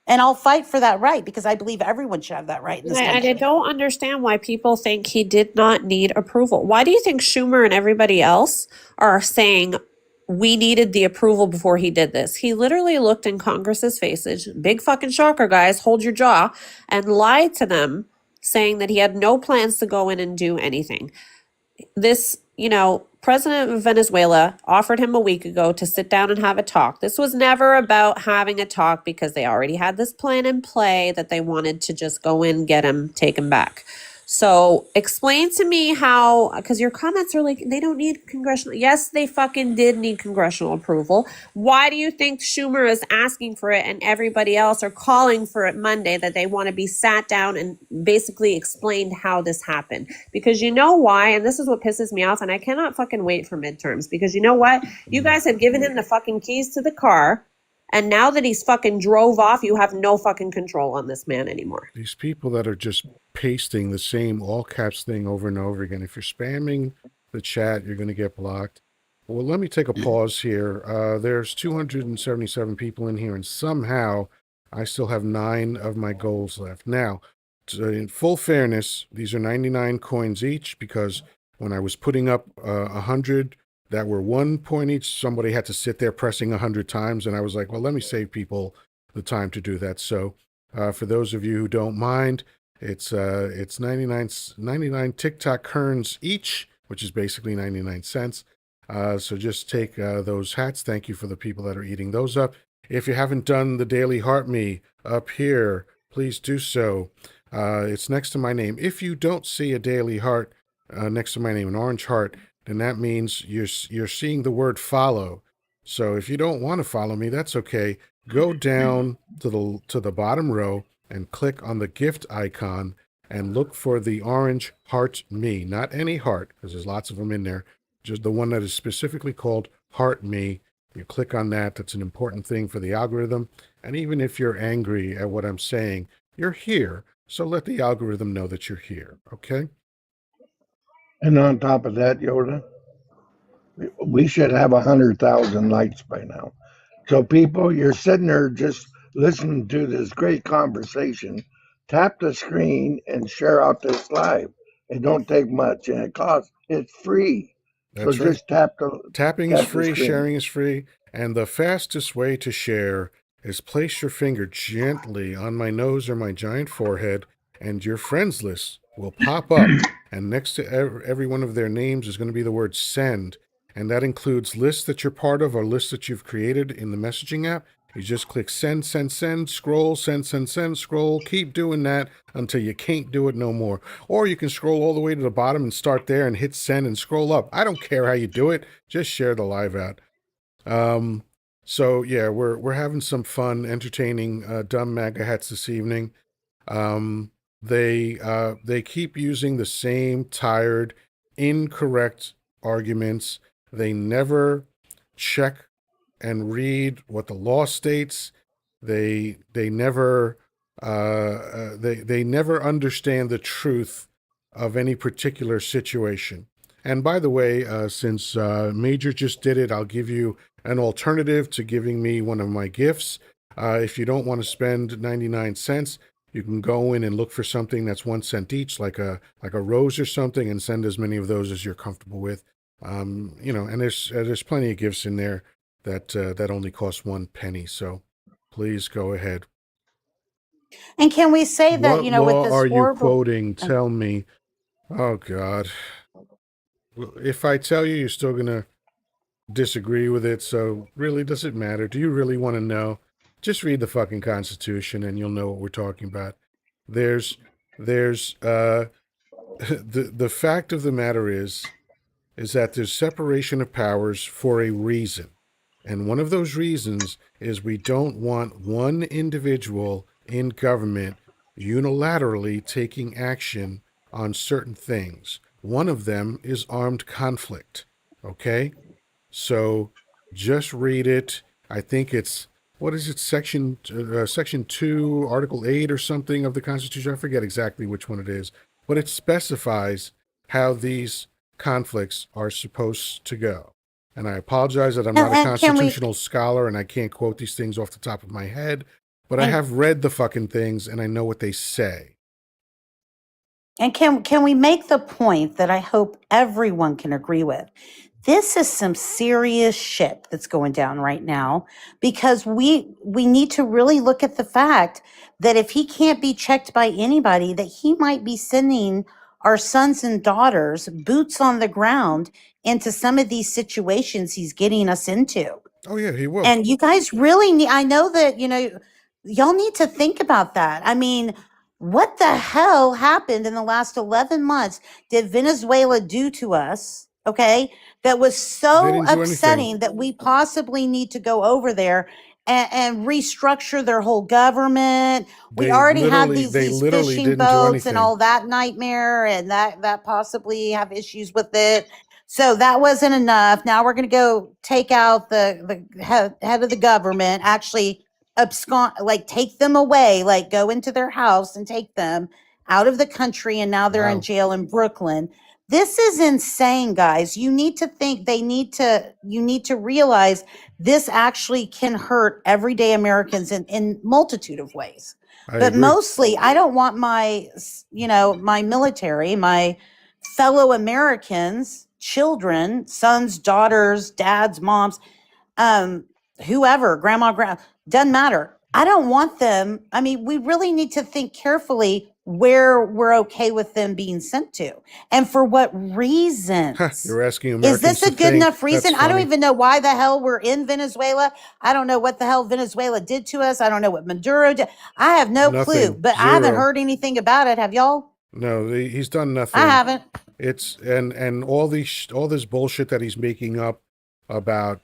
S10: And I'll fight for that right because I believe everyone should have that right in this country.
S3: And I don't understand why people think he did not need approval. Why do you think Schumer and everybody else are saying we needed the approval before he did this? He literally looked in Congress's faces, big fucking shocker, guys, hold your jaw, and lied to them, saying that he had no plans to go in and do anything. This, you know, president of Venezuela offered him a week ago to sit down and have a talk. This was never about having a talk because they already had this plan in play that they wanted to just go in, get him, take him back. So explain to me how, because your comments are like, they don't need congressional. Yes, they fucking did need congressional approval. Why do you think Schumer is asking for it and everybody else are calling for it Monday, that they want to be sat down and basically explained how this happened? Because you know why, and this is what pisses me off, and I cannot fucking wait for midterms, because you know what? You guys have given him the fucking keys to the car, And now that he's fucking drove off, you have no fucking control on this man anymore.
S1: These people that are just pasting the same all caps thing over and over again. If you're spamming the chat, you're going to get blocked. Well, let me take a pause here. There's 277 people in here, and somehow I still have 9 of my goals left. Now, in full fairness, these are 99 coins each, because when I was putting up 100 that were 1 point each, somebody had to sit there pressing 100 times, and I was like, well, let me save people the time to do that. So for those of you who don't mind, it's 99 TikTok kerns each, which is basically 99 cents. So just take those hats. Thank you for the people that are eating those up. If you haven't done the Daily Heart Me up here, please do so. It's next to my name. If you don't see a Daily Heart next to my name, an orange heart, then that means you're seeing the word follow. So if you don't want to follow me, that's okay. Go down to the bottom row and click on the gift icon and look for the orange heart me, not any heart, because there's lots of them in there, just the one that is specifically called heart me. You click on that. That's an important thing for the algorithm. And even if you're angry at what I'm saying, you're here. So let the algorithm know that you're here. Okay?
S2: And on top of that, Yoda, we should have 100,000 likes by now. So people, you're sitting there just listening to this great conversation. Tap the screen and share out this live. It don't take much, and it's free.
S1: That's
S2: so
S1: right.
S2: just tap
S1: Tapping is free, sharing is free, and the fastest way to share is place your finger gently on my nose or my giant forehead, and your friends list will pop up. And next to every one of their names is going to be the word send. And that includes lists that you're part of or lists that you've created in the messaging app. You just click send, send, send, scroll, send, send, send, scroll. Keep doing that until you can't do it no more. Or you can scroll all the way to the bottom and start there and hit send and scroll up. I don't care how you do it. Just share the live out. So yeah, we're having some fun, entertaining dumb MAGA hats this evening. They keep using the same tired, incorrect arguments. They never check and read what the law states. They never they never understand the truth of any particular situation. And by the way, since Major just did it, I'll give you an alternative to giving me one of my gifts. If you don't want to spend 99 cents, you can go in and look for something that's 1 cent each, like a rose or something, and send as many of those as you're comfortable with. And there's plenty of gifts in there that only cost 1 penny. So please go ahead.
S10: And can we say that,
S1: What
S10: with
S1: law
S10: this
S1: are you
S10: horrible
S1: quoting? Tell me. Oh God. If I tell you, you're still gonna disagree with it. So really, does it matter? Do you really want to know? Just read the fucking Constitution and you'll know what we're talking about. There's the fact of the matter is that there's separation of powers for a reason. And one of those reasons is we don't want one individual in government unilaterally taking action on certain things. One of them is armed conflict. Okay? So just read it. I think it's, what is it, section 2, Article 8 or something of the Constitution. I forget exactly which one it is, but it specifies how these conflicts are supposed to go. And I apologize that I'm not a
S10: and can we
S1: constitutional scholar and I can't quote these things off the top of my head, but I
S10: and
S1: have read the fucking things and I know what they say.
S10: and can we make the point that I hope everyone can agree with? This is some serious shit that's going down right now, because we need to really look at the fact that if he can't be checked by anybody, that he might be sending our sons and daughters boots on the ground into some of these situations he's getting us into.
S1: Oh yeah, he will.
S10: And you guys really need, I know that, y'all need to think about that. I mean, what the hell happened in the last 11 months did Venezuela do to us? Okay. That was
S1: They
S10: so
S1: didn't do anything.
S10: upsetting that we possibly need to go over there and restructure their whole government. We already have these
S1: literally
S10: fishing
S1: didn't do
S10: boats and
S1: anything.
S10: all that nightmare, and that possibly have issues with it. So that wasn't enough. Now we're going to go take out the head of the government, actually abscond, like take them away, like go into their house and take them out of the country. And now they're in jail in Brooklyn. This is insane, guys. You need to think, you need to realize this actually can hurt everyday Americans in multitude of ways. But mostly, I don't want my military, my fellow Americans, children, sons, daughters, dads, moms, whoever, grandma, doesn't matter. I don't want them. I mean, we really need to think carefully where we're okay with them being sent to and for what reasons.
S1: You're asking
S10: Is
S1: Americans
S10: this a
S1: to
S10: good
S1: think?
S10: enough reason?
S1: That's
S10: I don't
S1: funny.
S10: even know why the hell we're in Venezuela. I don't know what the hell Venezuela did to us. I don't know what Maduro did. I have no clue,
S1: Nothing.
S10: but I haven't
S1: Zero.
S10: heard anything about it. Have y'all?
S1: No, he's done nothing.
S10: I haven't.
S1: It's and all this bullshit that he's making up about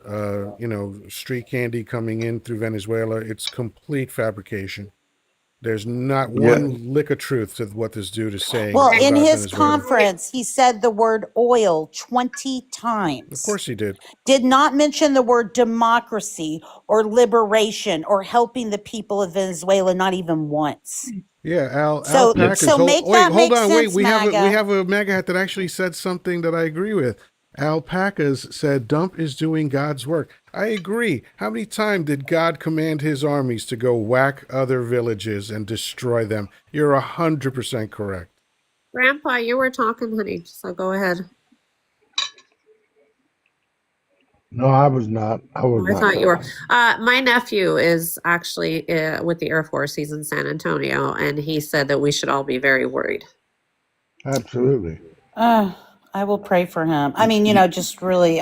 S1: street candy coming in through Venezuela. It's complete fabrication. There's not one lick of truth to what this dude is saying.
S10: Well, in
S1: about
S10: his
S1: Venezuela.
S10: conference, he said the word oil 20 times.
S1: Of course he did.
S10: Did not mention the word democracy or liberation or helping the people of Venezuela, not even once.
S1: Yeah,
S10: So
S1: alpacas.
S10: make that make sense,
S1: We
S10: MAGA.
S1: have a MAGA hat that actually said something that I agree with. Alpacas said Dump is doing God's work. I agree. How many times did God command his armies to go whack other villages and destroy them? You're 100% correct.
S3: Grandpa, you were talking, honey, so go ahead.
S2: No, I was not. I
S3: thought you were. My nephew is actually with the Air Force. He's in San Antonio, and he said that we should all be very worried.
S2: Absolutely.
S10: I will pray for him. I mean, just really,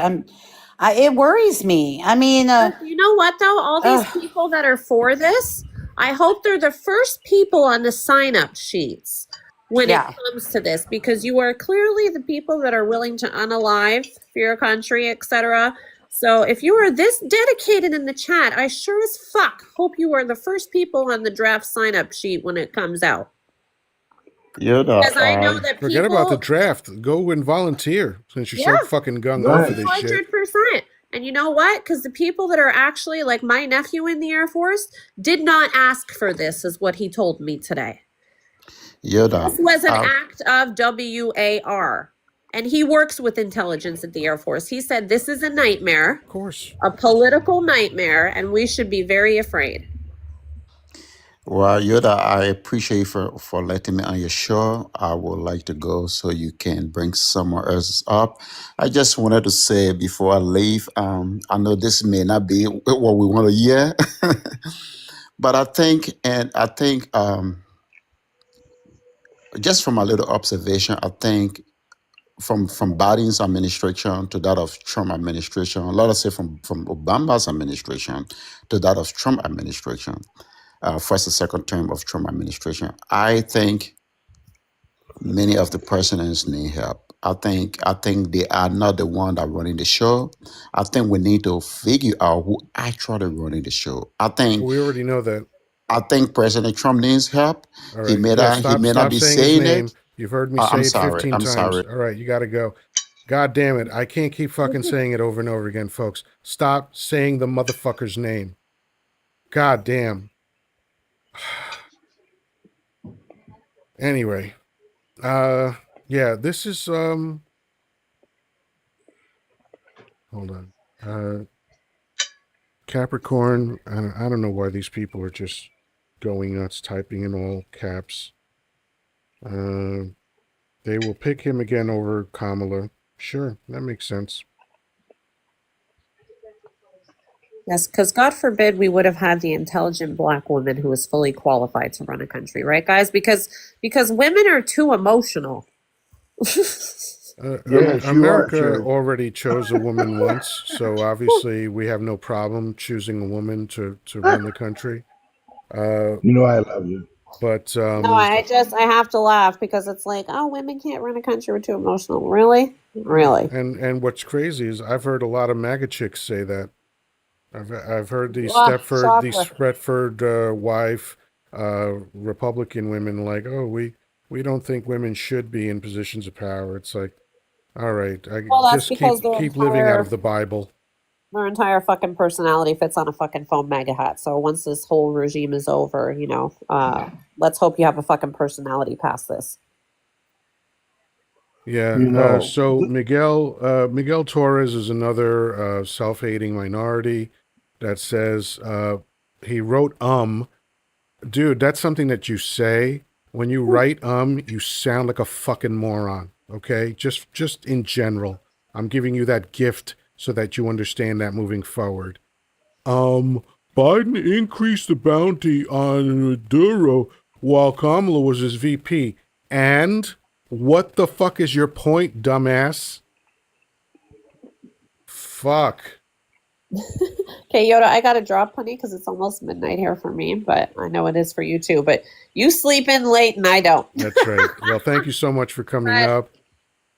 S10: it worries me. I mean,
S3: you know what though? All these people that are for this, I hope they're the first people on the sign-up sheets when it comes to this, because you are clearly the people that are willing to unalive for your country, etc. So if you are this dedicated in the chat, I sure as fuck hope you are the first people on the draft sign-up sheet when it comes out. Because I know that
S1: forget about the draft. Go and volunteer since you're so fucking gung-ho for this shit.
S3: 100%. And you know what? Because the people that are actually, like my nephew in the Air Force, did not ask for this, is what he told me today.
S15: Yoddah.
S3: This was an act of WAR. And he works with intelligence at the Air Force. He said this is a nightmare.
S1: Of course.
S3: A political nightmare, and we should be very afraid.
S15: Well, Yoddah, I appreciate you for letting me on your show. I would like to go so you can bring someone else up. I just wanted to say before I leave, I know this may not be what we want to hear, but I think just from a little observation, I think from Biden's administration to that of Trump administration, a lot of say from Obama's administration to that of Trump administration, first and second term of Trump administration, I think many of the presidents need help. I think they are not the one that running the show. I think we need to figure out who actually running the show.
S1: We already know that.
S15: I think President Trump needs help.
S1: All right.
S15: He may not be
S1: saying his
S15: saying
S1: name.
S15: it.
S1: You've heard me say
S15: I'm
S1: it
S15: sorry.
S1: 15
S15: I'm
S1: times.
S15: sorry.
S1: All right, you got to go. God damn it. I can't keep fucking saying it over and over again, folks. Stop saying the motherfucker's name. God damn. Anyway. Yeah, this is hold on. Capricorn. I don't know why these people are just going nuts typing in all caps. They will pick him again over Kamala. Sure, that makes sense.
S3: Yes, because God forbid we would have had the intelligent black woman who was fully qualified to run a country, right, guys? Because women are too emotional.
S1: America already chose a woman once, so obviously we have no problem choosing a woman to run the country.
S2: I love you.
S1: But
S3: no, I have to laugh because it's like, oh, women can't run a country, we're too emotional. Really?
S1: And what's crazy is I've heard a lot of MAGA chicks say that. I've heard these Stepford wife Republican women like, oh, we don't think women should be in positions of power. It's like, All right.
S3: Well, that's
S1: Just
S3: because
S1: keep living out of the Bible.
S3: their entire fucking personality fits on a fucking foam mega hat. So once this whole regime is over, let's hope you have a fucking personality past this.
S1: Yeah. So Miguel Torres is another self-hating minority that says he wrote Dude, that's something that you say. When you write you sound like a fucking moron. Okay? Just in general. I'm giving you that gift so that you understand that moving forward. Biden increased the bounty on Maduro while Kamala was his VP. And what the fuck is your point, dumbass? Fuck.
S3: Okay, Yoda, I gotta drop, honey, because it's almost midnight here for me, but I know it is for you too. But you sleep in late and I don't.
S1: That's right. Well, thank you so much for coming up.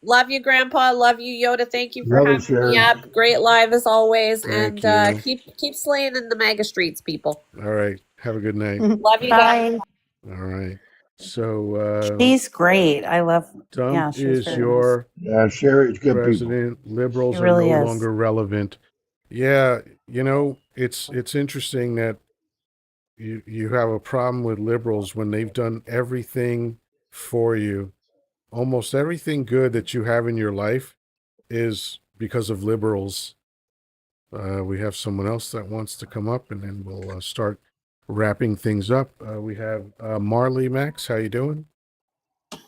S3: Love you, Grandpa. Love you, Yoda. Thank you for
S2: Love you,
S3: having me
S2: Sharon.
S3: up. Great live as always.
S1: Thank
S3: and
S1: you.
S3: keep slaying in the MAGA streets, people.
S1: All right. Have a good night.
S3: Love you guys.
S10: Bye.
S1: All right. So
S10: She's great. I love.
S1: Trump
S10: Yeah, she's
S1: is
S10: very
S1: your
S2: Yeah, Sherry's good people.
S1: president. Liberals
S10: She
S1: are
S10: really
S1: no
S10: is.
S1: longer relevant. Yeah, it's interesting that you have a problem with liberals when they've done everything for you. Almost everything good that you have in your life is because of liberals. We have someone else that wants to come up, and then we'll start wrapping things up. We have Marley Max. How you doing?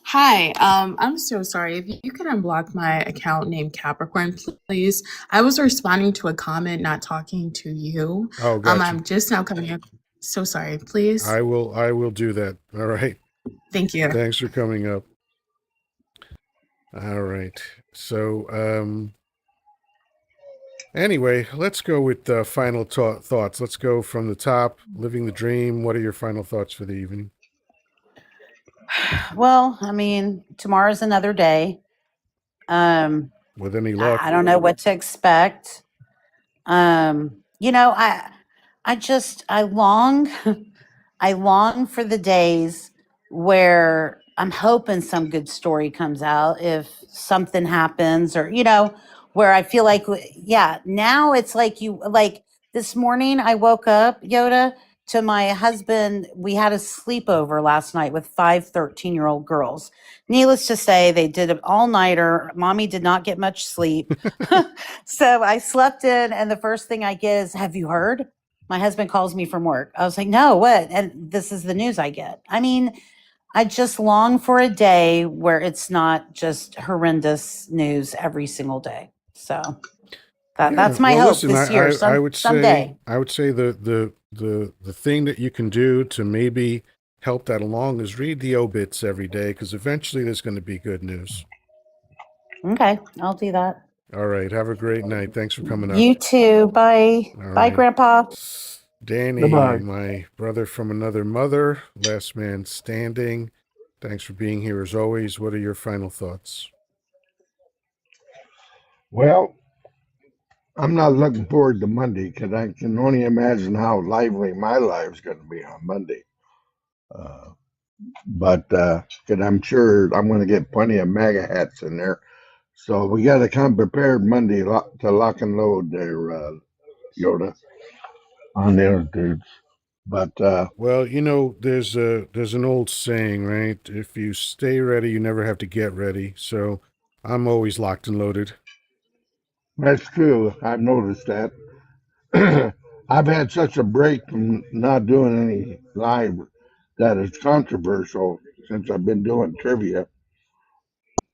S17: Hi, I'm so sorry. If you could unblock my account named Capricorn, please. I was responding to a comment, not talking to you.
S1: Oh, gotcha.
S17: I'm just now coming up. So sorry, please.
S1: I will do that. All right.
S17: Thank you.
S1: Thanks for coming up. All right. So, anyway, let's go with final thoughts. Let's go from the top. Living the dream. What are your final thoughts for the evening?
S10: Well, I mean, tomorrow's another day.
S1: With any luck.
S10: I don't know what to expect. I long I long for the days where I'm hoping some good story comes out if something happens, or where I feel like, now it's like this morning I woke up, Yoda, to my husband. We had a sleepover last night with 5 13-year-old girls. Needless to say, they did an all-nighter. Mommy did not get much sleep. So I slept in, and the first thing I get is, "Have you heard?" My husband calls me from work. I was like, "No, what?" And this is the news I get. I mean, I just long for a day where it's not just horrendous news every single day. So that's my hope
S1: listen,
S10: this year.
S1: I would
S10: Someday.
S1: say the thing that you can do to maybe help that along is read the obits every day, because eventually there's going to be good news.
S10: Okay, I'll do that.
S1: All right. Have a great night. Thanks for coming up.
S10: You too. Bye.
S1: All
S10: Bye,
S1: right.
S10: Grandpa.
S1: Danny,
S2: Goodbye.
S1: my brother from another mother, last man standing. Thanks for being here as always. What are your final thoughts?
S2: Well, I'm not looking forward to Monday because I can only imagine how lively my life's going to be on Monday. But because I'm sure I'm going to get plenty of MAGA hats in there. So we got to come prepared Monday to lock and load there, Yoda, on those dudes. But
S1: well, there's an old saying, right? If you stay ready, you never have to get ready. So I'm always locked and loaded.
S2: that's true. I've noticed that. I've had such a break from not doing any live that is controversial since I've been doing trivia.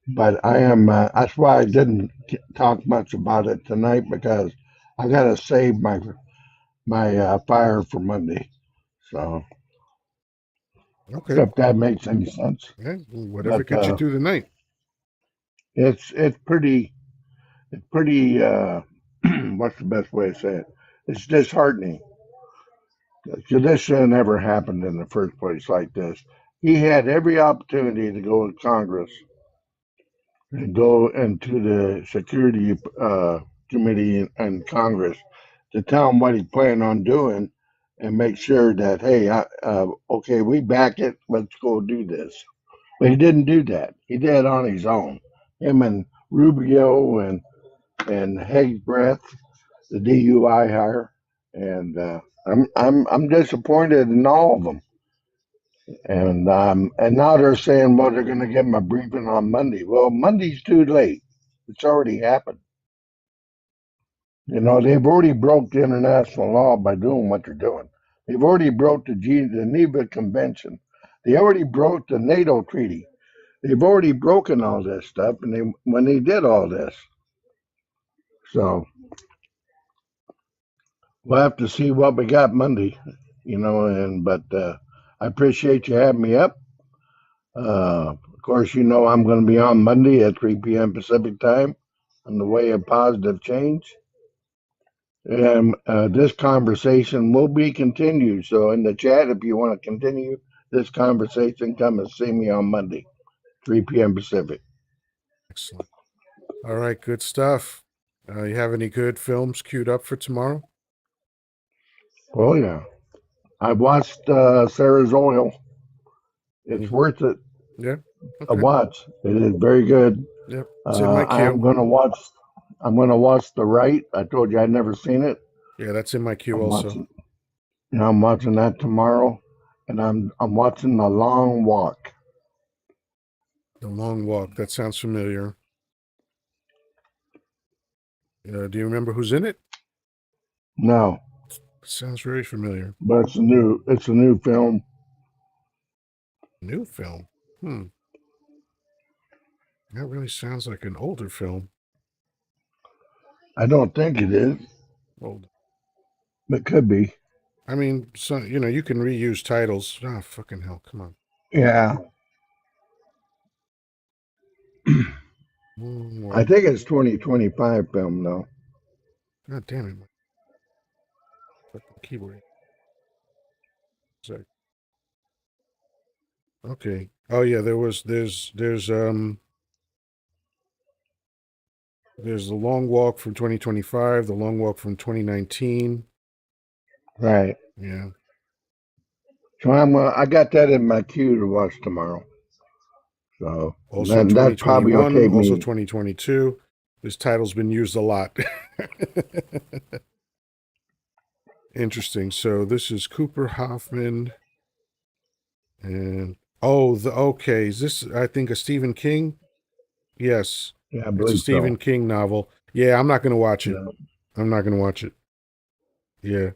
S2: But I am. That's why I didn't talk much about it tonight, because I got to save my fire for Monday. So,
S1: Okay.
S2: if that makes any sense.
S1: Yeah, whatever
S2: But
S1: gets you through the night.
S2: it's pretty. What's the best way to say it? It's disheartening. So this should have never happened in the first place like this. He had every opportunity to go to Congress and go into the Security Committee in Congress to tell him what he planned on doing and make sure that, hey, okay, we back it. Let's go do this. But he didn't do that. He did it on his own. Him and Rubio and Haig's breath, the DUI hire, and I'm disappointed in all of them. And now they're saying, well, they're going to give him a briefing on Monday. Well, Monday's too late. It's already happened. You know, they've already broke the international law by doing what they're doing. They've already broke the Geneva Convention. They already broke the NATO treaty. They've already broken all this stuff, and when they did all this. So we'll have to see what we got Monday, you know. But I appreciate you having me up. Of course, you know I'm going to be on Monday at 3 p.m. Pacific time on the way of positive change. And this conversation will be continued. So in the chat, if you want to continue this conversation, come and see me on Monday, 3 p.m. Pacific.
S1: Excellent. All right, good stuff. You have any good films queued up for tomorrow?
S2: Oh, yeah. I've watched Sarah's Oil. It's worth it.
S1: Yeah.
S2: A watch. It is very good.
S1: Yep. It's in my queue.
S2: I'm gonna watch The Right. I told you I'd never seen it.
S1: Yeah, that's in my queue also.
S2: I'm watching that tomorrow, and I'm watching The Long Walk.
S1: The Long Walk. That sounds familiar. Do you remember who's in it?
S2: No.
S1: Sounds very familiar.
S2: But it's a new film.
S1: New film? That really sounds like an older film.
S2: I don't think it is.
S1: Old.
S2: It could be.
S1: I mean, so, you know, you can reuse titles. Oh, fucking hell. Come on.
S2: Yeah. I think it's 2025 film, though.
S1: God damn it. Fucking keyboard. Sorry. Okay. Oh yeah, there's The Long Walk from 2025, The Long Walk from 2019.
S2: Right.
S1: Yeah.
S2: So I got that in my queue to watch tomorrow. So
S1: Also
S2: that's probably
S1: 2021,
S2: okay.
S1: Also 2022. This title's been used a lot. Interesting. So this is Cooper Hoffman. And okay. Is this, I think, a Stephen King? Yes.
S2: Yeah, I
S1: it's
S2: believe
S1: a Stephen
S2: so.
S1: King novel. Yeah, I'm not going to watch it.
S2: No.
S1: I'm not going to watch it. Yeah,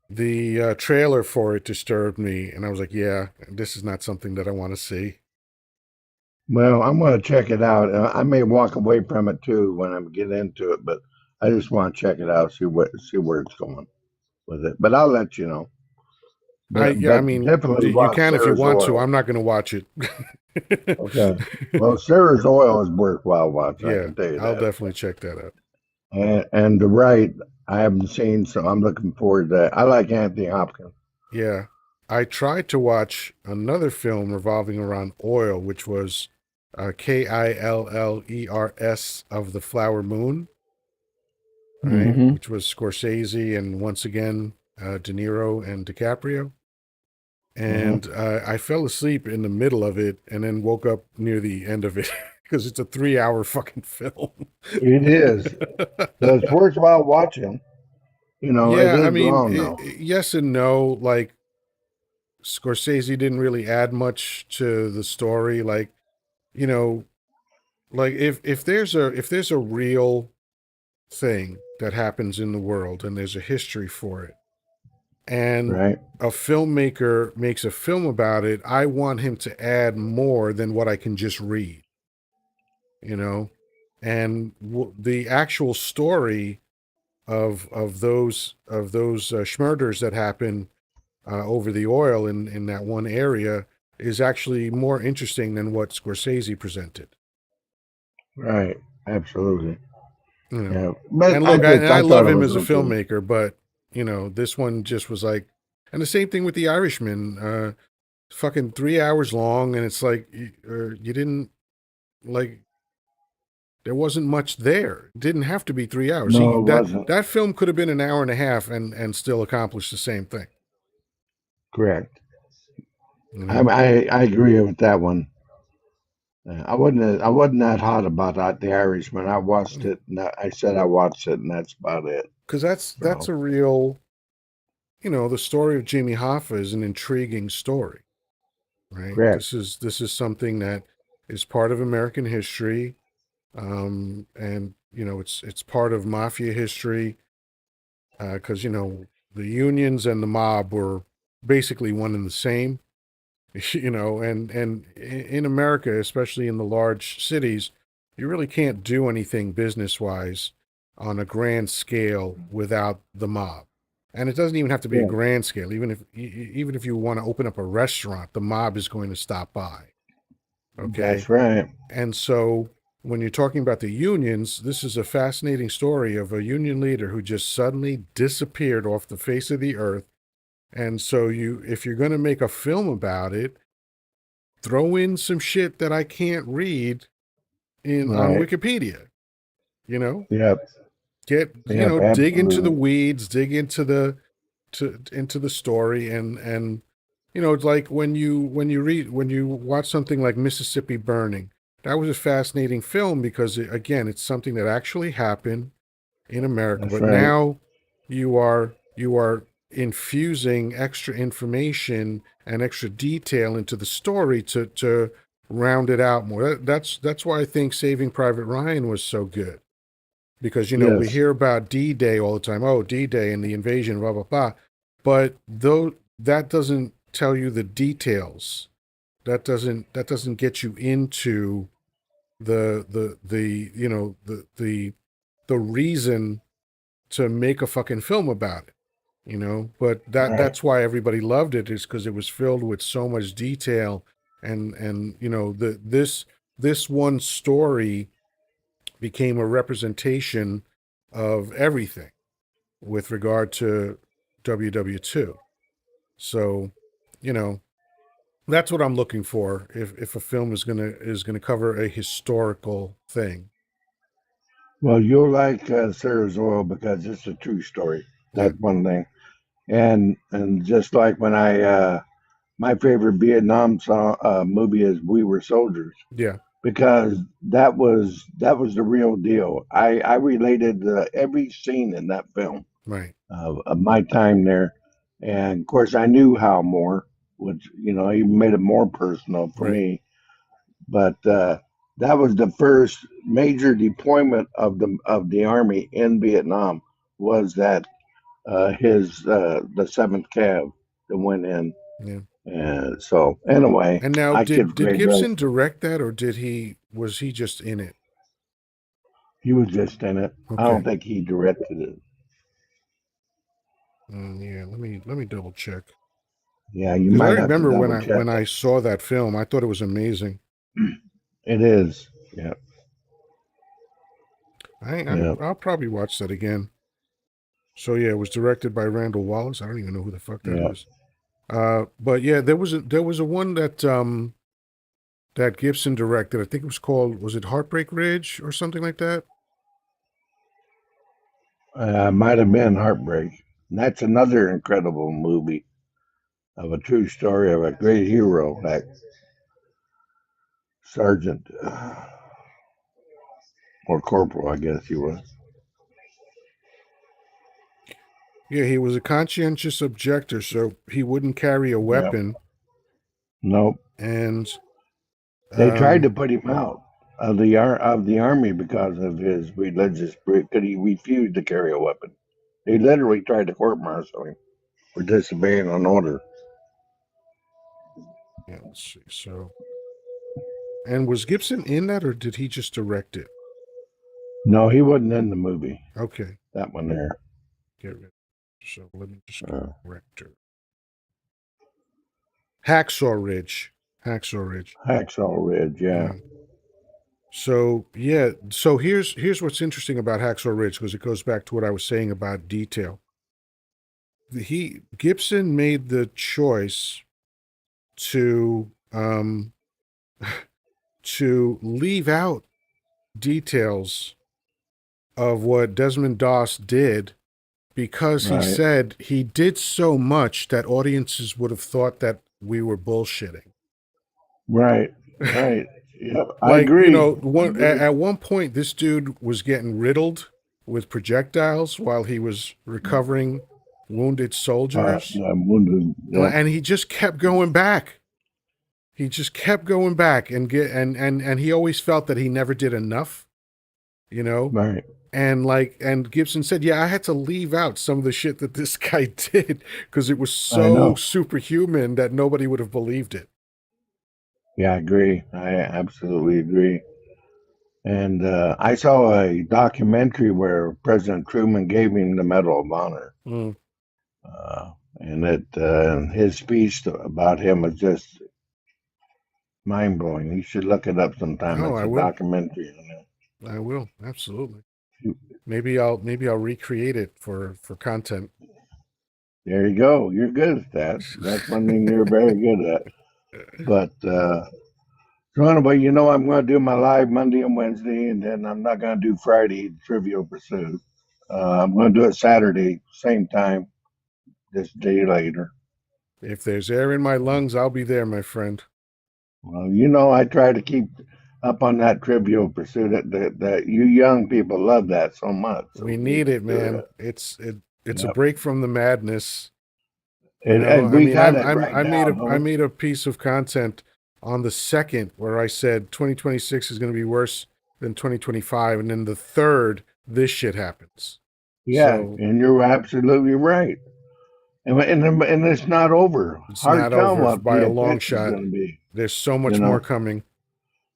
S1: the trailer for it disturbed me, and I was like, yeah, this is not something that I want to see.
S2: Well, I'm going to check it out. I may walk away from it too when I get into it, but I just want to check it out, see where it's going with it. But I'll let you know. But
S1: I mean,
S2: definitely
S1: you can if you
S2: Sarah's
S1: want
S2: Oil.
S1: to. I'm not going to watch it.
S2: Okay. Well, Sarah's Oil is worthwhile watching.
S1: Yeah,
S2: I can tell you
S1: I'll
S2: that.
S1: definitely check that out.
S2: And The Right, I haven't seen, so I'm looking forward to that. I like Anthony Hopkins.
S1: Yeah, I tried to watch another film revolving around oil, which was Killers of the Flower Moon, right?
S2: Mhm.
S1: Which was Scorsese and once again De Niro and DiCaprio. And I fell asleep in the middle of it and then woke up near the end of it because it's a 3-hour fucking film.
S2: It is. But it's worthwhile watching. You know,
S1: Yeah,
S2: it is
S1: I mean,
S2: long though.
S1: yes and no. Like, Scorsese didn't really add much to the story. Like, you know, like if there's a real thing that happens in the world and there's a history for it, and
S2: Right.
S1: a filmmaker makes a film about it, I want him to add more than what I can just read, you know. And the actual story of those schmurders that happen over the oil in that one area is actually more interesting than what Scorsese presented.
S2: Right. Absolutely.
S1: You know.
S2: Yeah. But
S1: And look,
S2: I
S1: I
S2: thought
S1: love
S2: it
S1: him
S2: was
S1: as a
S2: okay.
S1: filmmaker, but you know, this one just was like, and the same thing with The Irishman, fucking 3 hours long, and it's like you didn't like. There wasn't much there. It didn't have to be 3 hours.
S2: No, it wasn't.
S1: That film could have been an hour and a half and still accomplished the same thing.
S2: Correct. I agree with that one. I wasn't that hot about The Irishman. I watched it, and I said I watched it, and that's about it.
S1: Because that's a real, the story of Jimmy Hoffa is an intriguing story, right?
S2: Correct.
S1: This is something that is part of American history, and it's part of mafia history, because the unions and the mob were basically one and the same. And in America, especially in the large cities, you really can't do anything business wise on a grand scale without the mob. And it doesn't even have to be a
S2: Yeah,
S1: grand scale. Even if you want to open up a restaurant, the mob is going to stop by. Okay.
S2: that's right.
S1: And so when you're talking about the unions, this is a fascinating story of a union leader who just suddenly disappeared off the face of the earth. And so if you're going to make a film about it, throw in some shit that I can't read on
S2: Right.
S1: Wikipedia.
S2: Yep.
S1: Get
S2: Yep.
S1: dig into the
S2: Absolutely.
S1: weeds, dig into into the story, and it's like when you watch something like Mississippi Burning. That was a fascinating film because again, it's something that actually happened in America,
S2: That's
S1: but
S2: right.
S1: now you are infusing extra information and extra detail into the story to round it out more. That's why I think Saving Private Ryan was so good, because we
S2: Yes.
S1: hear about D-Day all the time. Oh, D-Day and the invasion, blah blah blah, but though that doesn't tell you the details. That doesn't get you into the reason to make a fucking film about it. But
S2: Right.
S1: that's why everybody loved it, is because it was filled with so much detail, and this one story became a representation of everything with regard to WW2. So, you know, that's what I'm looking for if a film is gonna cover a historical thing.
S2: Well, you'll like Sarah's Oil because it's a true story.
S1: Yeah,
S2: That's one thing. And just like when my favorite Vietnam movie is We Were Soldiers,
S1: yeah,
S2: because that was the real deal. I related every scene in that film
S1: right,
S2: of my time there, and of course I knew Hal Moore, which even made it more personal for
S1: right.
S2: me. But that was the first major deployment of the army in Vietnam. Was that his the Seventh Cav that went in,
S1: Yeah.
S2: and so anyway,
S1: And now,
S2: I could
S1: did
S2: digress.
S1: Gibson direct that, or was he just in it?
S2: He was just in it. I don't
S1: Okay.
S2: think he directed it.
S1: Yeah. Let me double check.
S2: Yeah, you
S1: Because I
S2: might have to
S1: remember when
S2: double
S1: I
S2: check
S1: when I saw that film, I thought it was amazing.
S2: it. It is. Yeah, yeah,
S1: I'll probably watch that again. So yeah, it was directed by Randall Wallace. I don't even know who the fuck that
S2: yeah.
S1: is. But yeah, there was a one that Gibson directed. I think it was it Heartbreak Ridge or something like that?
S2: Might have been Heartbreak. And that's another incredible movie of a true story of a great hero, like Sergeant or Corporal, I guess he was.
S1: Yeah, he was a conscientious objector, so he wouldn't carry a
S2: Yep.
S1: weapon,
S2: Nope.
S1: and
S2: They tried
S1: um,
S2: to put him out of the army because of his religious belief, because he refused to carry a weapon. They literally tried to court martial him for disobeying an order.
S1: yeah, let's see. So, and was Gibson in that, or did he just direct it?
S2: No, he wasn't in the movie.
S1: Okay,
S2: That one there.
S1: get rid. So let me just go
S2: Uh,
S1: director. Hacksaw Ridge. Hacksaw Ridge.
S2: Hacksaw Ridge, yeah.
S1: Yeah. So yeah. So here's what's interesting about Hacksaw Ridge, because it goes back to what I was saying about detail. Gibson made the choice to to leave out details of what Desmond Doss did, because he
S2: Right.
S1: said he did so much that audiences would have thought that we were bullshitting.
S2: Right. Yep, I
S1: Like, you
S2: agree.
S1: know, at one point, this dude was getting riddled with projectiles while he was recovering wounded soldiers.
S2: Wounded. Yep.
S1: And he just kept going back. He just kept going back and he always felt that he never did enough, you know?
S2: Right.
S1: And Gibson said, yeah, I had to leave out some of the shit that this guy did because it was
S2: I know.
S1: so superhuman that nobody would have believed it.
S2: Yeah, I agree. I absolutely agree. And I saw a documentary where President Truman gave him the Medal of Honor.
S1: Mm.
S2: And his speech about him was just mind blowing. You should look it up sometime.
S1: Oh,
S2: It's
S1: I
S2: a
S1: will.
S2: documentary on it.
S1: I will, absolutely. Maybe I'll recreate it for content.
S2: There you go. You're good at that. That's one thing you're very good at. But so anyway, you know I'm going to do my live Monday and Wednesday, and then I'm not going to do Friday Trivial Pursuit. I'm going to do it Saturday, same time, just a day later.
S1: If there's air in my lungs, I'll be there, my friend.
S2: Well, you know I try to keep up on that Trivial Pursuit. That you young people love that so much. So
S1: we need it, man. It's a break from the madness. You know,
S2: we got it right now.
S1: I made a piece of content on the 2nd where I said 2026 is going to be worse than 2025, and then the 3rd, this shit happens.
S2: Yeah,
S1: so,
S2: and you're absolutely right. And it's not over.
S1: It's
S2: Hard
S1: not
S2: to tell
S1: over
S2: what
S1: by
S2: the
S1: a long
S2: effect is
S1: shot.
S2: going to be.
S1: There's so much more coming.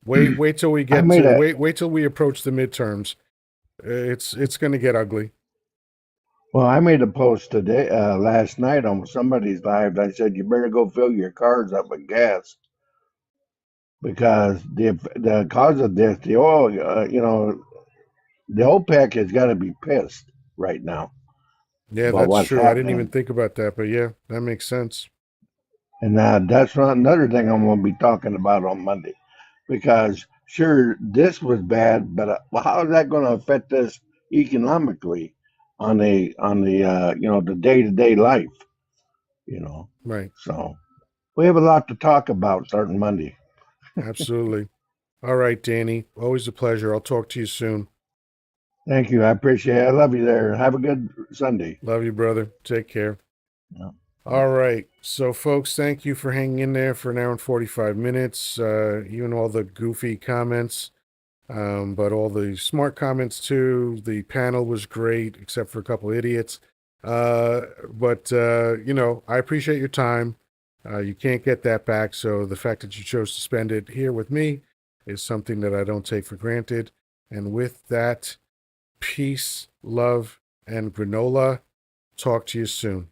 S1: Wait till we get wait till we approach the midterms. It's going to get ugly.
S2: Well, I made a post today, last night on somebody's live. I said you better go fill your cars up with gas because the cause of this, the oil, the OPEC has got to be pissed right now.
S1: Yeah,
S2: about
S1: that's
S2: what's
S1: true. I didn't
S2: happening.
S1: even think about that, but yeah, that makes sense.
S2: And that's not another thing I'm going to be talking about on Monday, because sure, this was bad, but how is that going to affect us economically on the the day-to-day life,
S1: Right.
S2: So we have a lot to talk about starting Monday.
S1: Absolutely. All right, Danny. Always a pleasure. I'll talk to you soon.
S2: Thank you. I appreciate it. I love you there. Have a good Sunday.
S1: Love you, brother. Take care.
S2: Yeah.
S1: All right. So, folks, thank you for hanging in there for an hour and 45 minutes. Even all the goofy comments, but all the smart comments too. The panel was great, except for a couple idiots. But I appreciate your time. You can't get that back. So the fact that you chose to spend it here with me is something that I don't take for granted. And with that, peace, love, and granola. Talk to you soon.